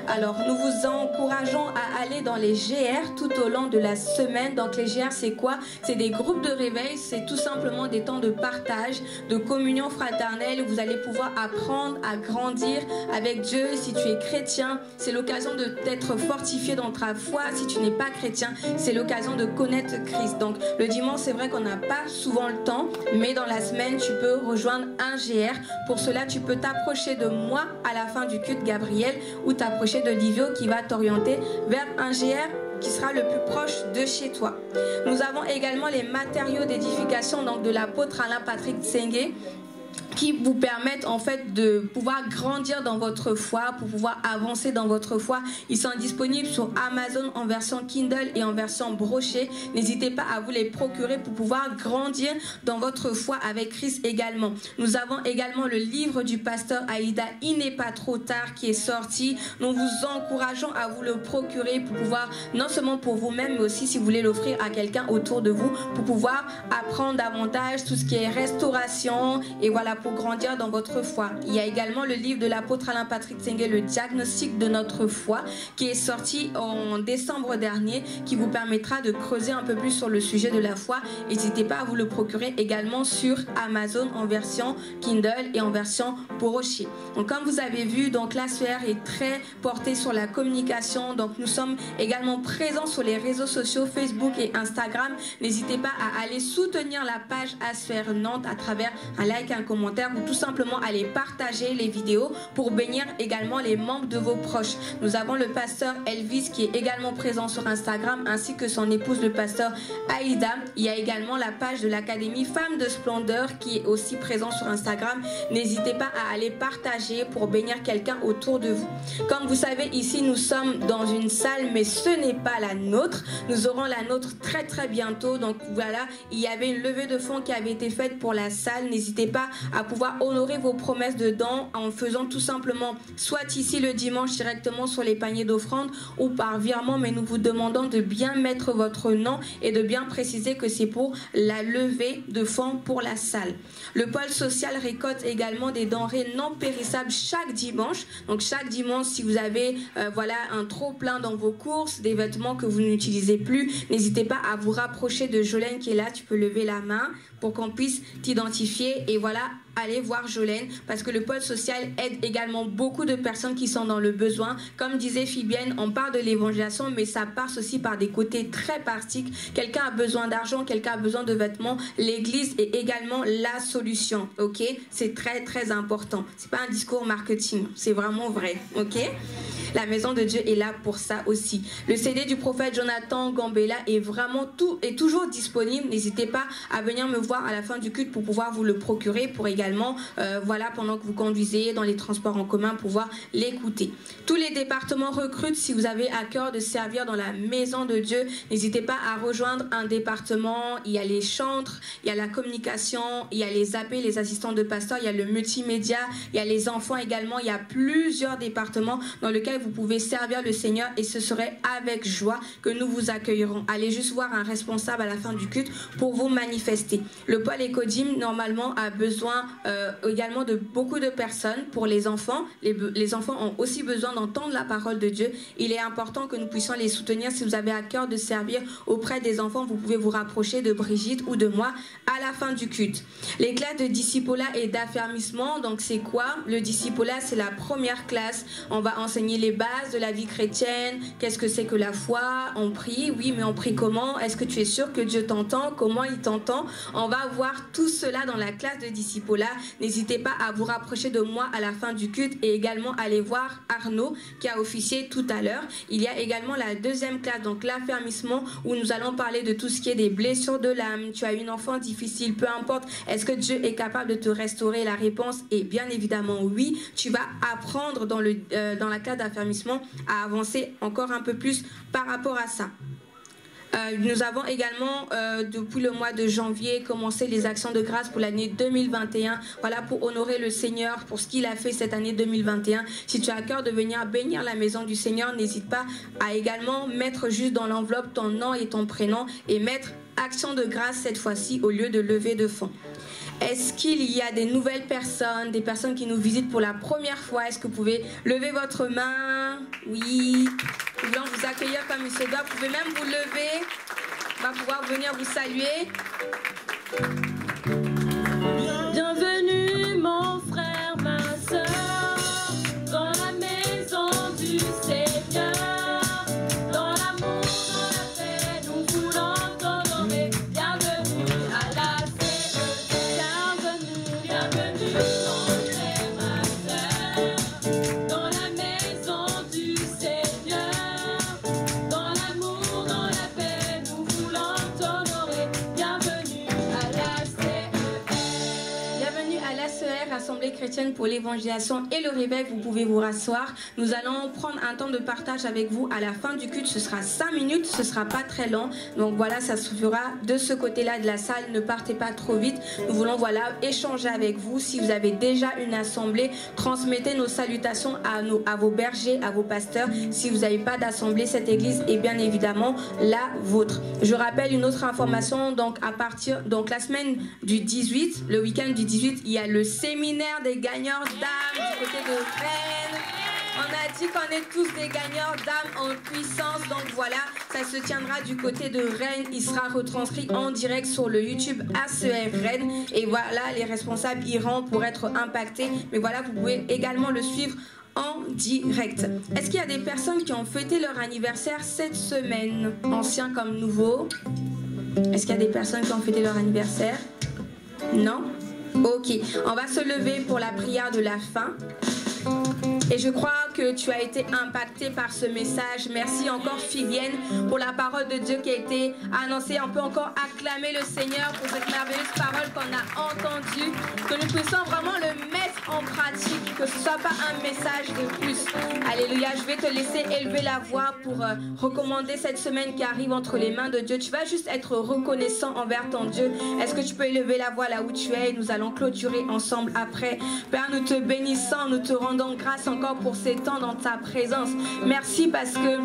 Alors nous vous encourageons à aller dans les GR tout au long de la semaine. Donc les GR c'est quoi? C'est des groupes de réveil, c'est tout simplement des temps de partage, de communion fraternelle où vous allez pouvoir apprendre à grandir avec Dieu. Si tu es chrétien, c'est l'occasion de t'être fortifié dans ta foi. Si tu n'es pas chrétien, c'est l'occasion de connaître Christ. Donc le dimanche c'est vrai qu'on n'a pas souvent le temps, mais dans la semaine tu peux rejoindre un GR. Pour cela tu peux t'approcher de moi à la fin du culte Gabriel ou t'approcher de Livio qui va t'orienter vers un GR qui sera le plus proche de chez toi. Nous avons également les matériaux d'édification donc de l'apôtre Alain Patrick Tsengue qui vous permettent en fait de pouvoir grandir dans votre foi, pour pouvoir avancer dans votre foi. Ils sont disponibles sur Amazon en version Kindle et en version brochée. N'hésitez pas à vous les procurer pour pouvoir grandir dans votre foi avec Christ également. Nous avons également le livre du pasteur Aïda, Il n'est pas trop tard, qui est sorti. Nous vous encourageons à vous le procurer pour pouvoir, non seulement pour vous-même, mais aussi si vous voulez l'offrir à quelqu'un autour de vous, pour pouvoir apprendre davantage tout ce qui est restauration et voilà, pour grandir dans votre foi. Il y a également le livre de l'apôtre Alain Patrick Tsengue, Le diagnostic de notre foi, qui est sorti en décembre dernier, qui vous permettra de creuser un peu plus sur le sujet de la foi. N'hésitez pas à vous le procurer également sur Amazon en version Kindle et en version brochée. Donc comme vous avez vu, donc l'ASPR est très portée sur la communication. Donc nous sommes également présents sur les réseaux sociaux Facebook et Instagram. N'hésitez pas à aller soutenir la page ASPR Nantes à travers un like, un commentaire ou tout simplement aller partager les vidéos pour bénir également les membres de vos proches. Nous avons le pasteur Elvis qui est également présent sur Instagram ainsi que son épouse le pasteur Aïda. Il y a également la page de l'Académie Femmes de Splendeur qui est aussi présent sur Instagram. N'hésitez pas à aller partager pour bénir quelqu'un autour de vous. Comme vous savez, ici nous sommes dans une salle mais ce n'est pas la nôtre. Nous aurons la nôtre très bientôt. Donc voilà, il y avait une levée de fonds qui avait été faite pour la salle. N'hésitez pas à pouvoir honorer vos promesses dedans en faisant tout simplement soit ici le dimanche directement sur les paniers d'offrande ou par virement, mais nous vous demandons de bien mettre votre nom et de bien préciser que c'est pour la levée de fonds pour la salle. Le pôle social récolte également des denrées non périssables chaque dimanche. Donc chaque dimanche, si vous avez voilà un trop plein dans vos courses, des vêtements que vous n'utilisez plus, n'hésitez pas à vous rapprocher de Jolène qui est là. Tu peux lever la main pour qu'on puisse t'identifier et voilà, allez voir Jolène parce que le pôle social aide également beaucoup de personnes qui sont dans le besoin. Comme disait Fibienne, on parle de l'évangélisation mais ça passe aussi par des côtés très pratiques. Quelqu'un a besoin d'argent, quelqu'un a besoin de vêtements, l'église est également la solution. Ok, c'est très important. C'est pas un discours marketing, c'est vraiment vrai. Ok, la maison de Dieu est là pour ça aussi. Le CD du prophète Jonathan Gambella est toujours disponible. N'hésitez pas à venir me voir à la fin du culte pour pouvoir vous le procurer, pour également voilà, pendant que vous conduisez dans les transports en commun, pouvoir l'écouter. Tous les départements recrutent. Si vous avez à cœur de servir dans la maison de Dieu, n'hésitez pas à rejoindre un département. Il y a les chantres, il y a la communication, il y a les AP, les assistants de pasteur, il y a le multimédia, il y a les enfants également. Il y a plusieurs départements dans lesquels vous pouvez servir le Seigneur et ce serait avec joie que nous vous accueillerons. Allez juste voir un responsable à la fin du culte pour vous manifester. Le pôle Ecodim, normalement, a besoin également de beaucoup de personnes pour les enfants. Les enfants ont aussi besoin d'entendre la parole de Dieu. Il est important que nous puissions les soutenir. Si vous avez à cœur de servir auprès des enfants, vous pouvez vous rapprocher de Brigitte ou de moi à la fin du culte. Les classes de discipolat et d'affermissement, donc c'est quoi? Le discipolat, c'est la première classe. On va enseigner les bases de la vie chrétienne. Qu'est-ce que c'est que la foi? On prie, oui, mais on prie comment? Est-ce que tu es sûr que Dieu t'entend? Comment il t'entend? On va voir tout cela dans la classe de discipolat. N'hésitez pas à vous rapprocher de moi à la fin du culte et également aller voir Arnaud qui a officié tout à l'heure. Il y a également la deuxième classe, donc l'affermissement, où nous allons parler de tout ce qui est des blessures de l'âme. Tu as une enfant difficile, peu importe. Est-ce que Dieu est capable de te restaurer? La réponse est bien évidemment oui. Tu vas apprendre dans la classe d'affermissement à avancer encore un peu plus par rapport à ça. Nous avons également, depuis le mois de janvier, commencé les actions de grâce pour l'année 2021. Voilà, pour honorer le Seigneur pour ce qu'il a fait cette année 2021. Si tu as à cœur de venir bénir la maison du Seigneur, n'hésite pas à également mettre juste dans l'enveloppe ton nom et ton prénom et mettre action de grâce cette fois-ci au lieu de levée de fonds. Est-ce qu'il y a des nouvelles personnes, des personnes qui nous visitent pour la première fois? Est-ce que vous pouvez lever votre main? Oui. Nous voulons vous accueillir comme il se doit. Vous pouvez même vous lever. On va pouvoir venir vous saluer. Bienvenue mon frère, ma soeur, dans la maison du Seigneur. Dans l'amour, dans la paix, nous voulons t'honorer. Bienvenue à la CE. Bienvenue mon frère, ma soeur, dans la maison du Seigneur. Dans l'amour, dans la paix, nous voulons t'honorer. Bienvenue à la CE. Bienvenue à l'ACR, Assemblée chrétienne pour l'évangélisation et le réveil. Vous pouvez vous rasseoir. Nous allons prendre un temps de partage avec vous à la fin du culte. Ce sera 5 minutes, ce sera pas très long. Donc voilà, ça se fera de ce côté-là de la salle. Ne partez pas trop vite. Nous voulons échanger avec vous. Si vous avez déjà une assemblée, transmettez nos salutations à vos bergers, à vos pasteurs. Si vous n'avez pas d'assemblée, cette église est bien évidemment la vôtre. Je rappelle une autre information. Donc la semaine du 18, le week-end du 18, il y a le séminaire des gagneurs d'âme du côté de Rennes. On a dit qu'on est tous des gagneurs d'âme en puissance. Donc voilà, ça se tiendra du côté de Rennes. Il sera retranscrit en direct sur le YouTube ACR Rennes. Et voilà, les responsables iront pour être impactés. Mais voilà, vous pouvez également le suivre en direct. Est-ce qu'il y a des personnes qui ont fêté leur anniversaire cette semaine? Anciens comme nouveaux? Est-ce qu'il y a des personnes qui ont fêté leur anniversaire? Non? Ok, on va se lever pour la prière de la fin. Et je crois que tu as été impacté par ce message. Merci encore Phibienne pour la parole de Dieu qui a été annoncée. On peut encore acclamer le Seigneur pour cette merveilleuse parole qu'on a entendue. Que nous puissions vraiment le mettre en pratique. Que ce ne soit pas un message de plus. Alléluia. Je vais te laisser élever la voix pour recommander cette semaine qui arrive entre les mains de Dieu. Tu vas juste être reconnaissant envers ton Dieu. Est-ce que tu peux élever la voix là où tu es? Nous allons clôturer ensemble après. Père, nous te bénissons, nous te rendons grâce encore pour ces temps dans ta présence. Merci parce que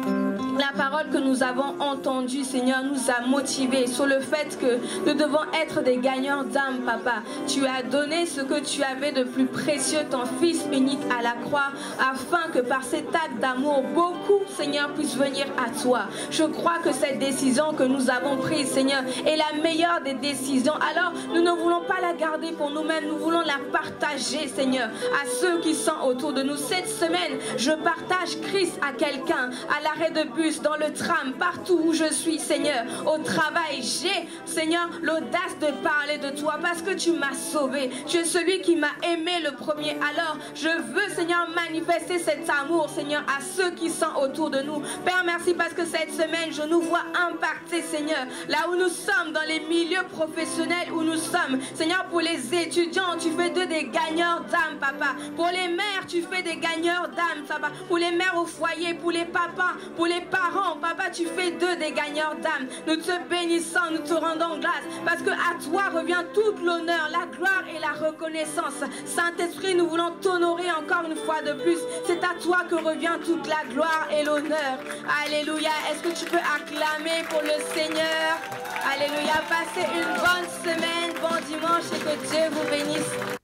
la parole que nous avons entendue, Seigneur, nous a motivés sur le fait que nous devons être des gagneurs d'âme, Papa. Tu as donné ce que tu avais de plus précieux, ton Fils unique à la croix, afin que par cet acte d'amour, beaucoup, Seigneur, puissent venir à toi. Je crois que cette décision que nous avons prise, Seigneur, est la meilleure des décisions. Alors, nous ne voulons pas la garder pour nous-mêmes, nous voulons la partager, Seigneur, à ceux qui sont autour de nous. Cette semaine, je partage Christ à quelqu'un, à l'arrêt de bus, dans le tram, partout où je suis, Seigneur. Au travail, j'ai, Seigneur, l'audace de parler de toi parce que tu m'as sauvé. Tu es celui qui m'a aimé le premier. Alors, je veux, Seigneur, manifester cet amour, Seigneur, à ceux qui sont autour de nous. Père, merci parce que cette semaine, je nous vois impacter, Seigneur, là où nous sommes, dans les milieux professionnels où nous sommes. Seigneur, pour les étudiants, tu fais d'eux des gagneurs d'âme, Papa. Pour les mères, tu fais des gagneurs d'âme, Papa. Pour les mères au foyer, pour les papas, pour les parents, papa, tu fais d'eux des gagneurs d'âme. Nous te bénissons, nous te rendons grâce, parce que à toi revient toute l'honneur, la gloire et la reconnaissance. Saint-Esprit, nous voulons t'honorer encore une fois de plus. C'est à toi que revient toute la gloire et l'honneur. Alléluia. Est-ce que tu peux acclamer pour le Seigneur? Alléluia. Passez une bonne semaine, bon dimanche et que Dieu vous bénisse.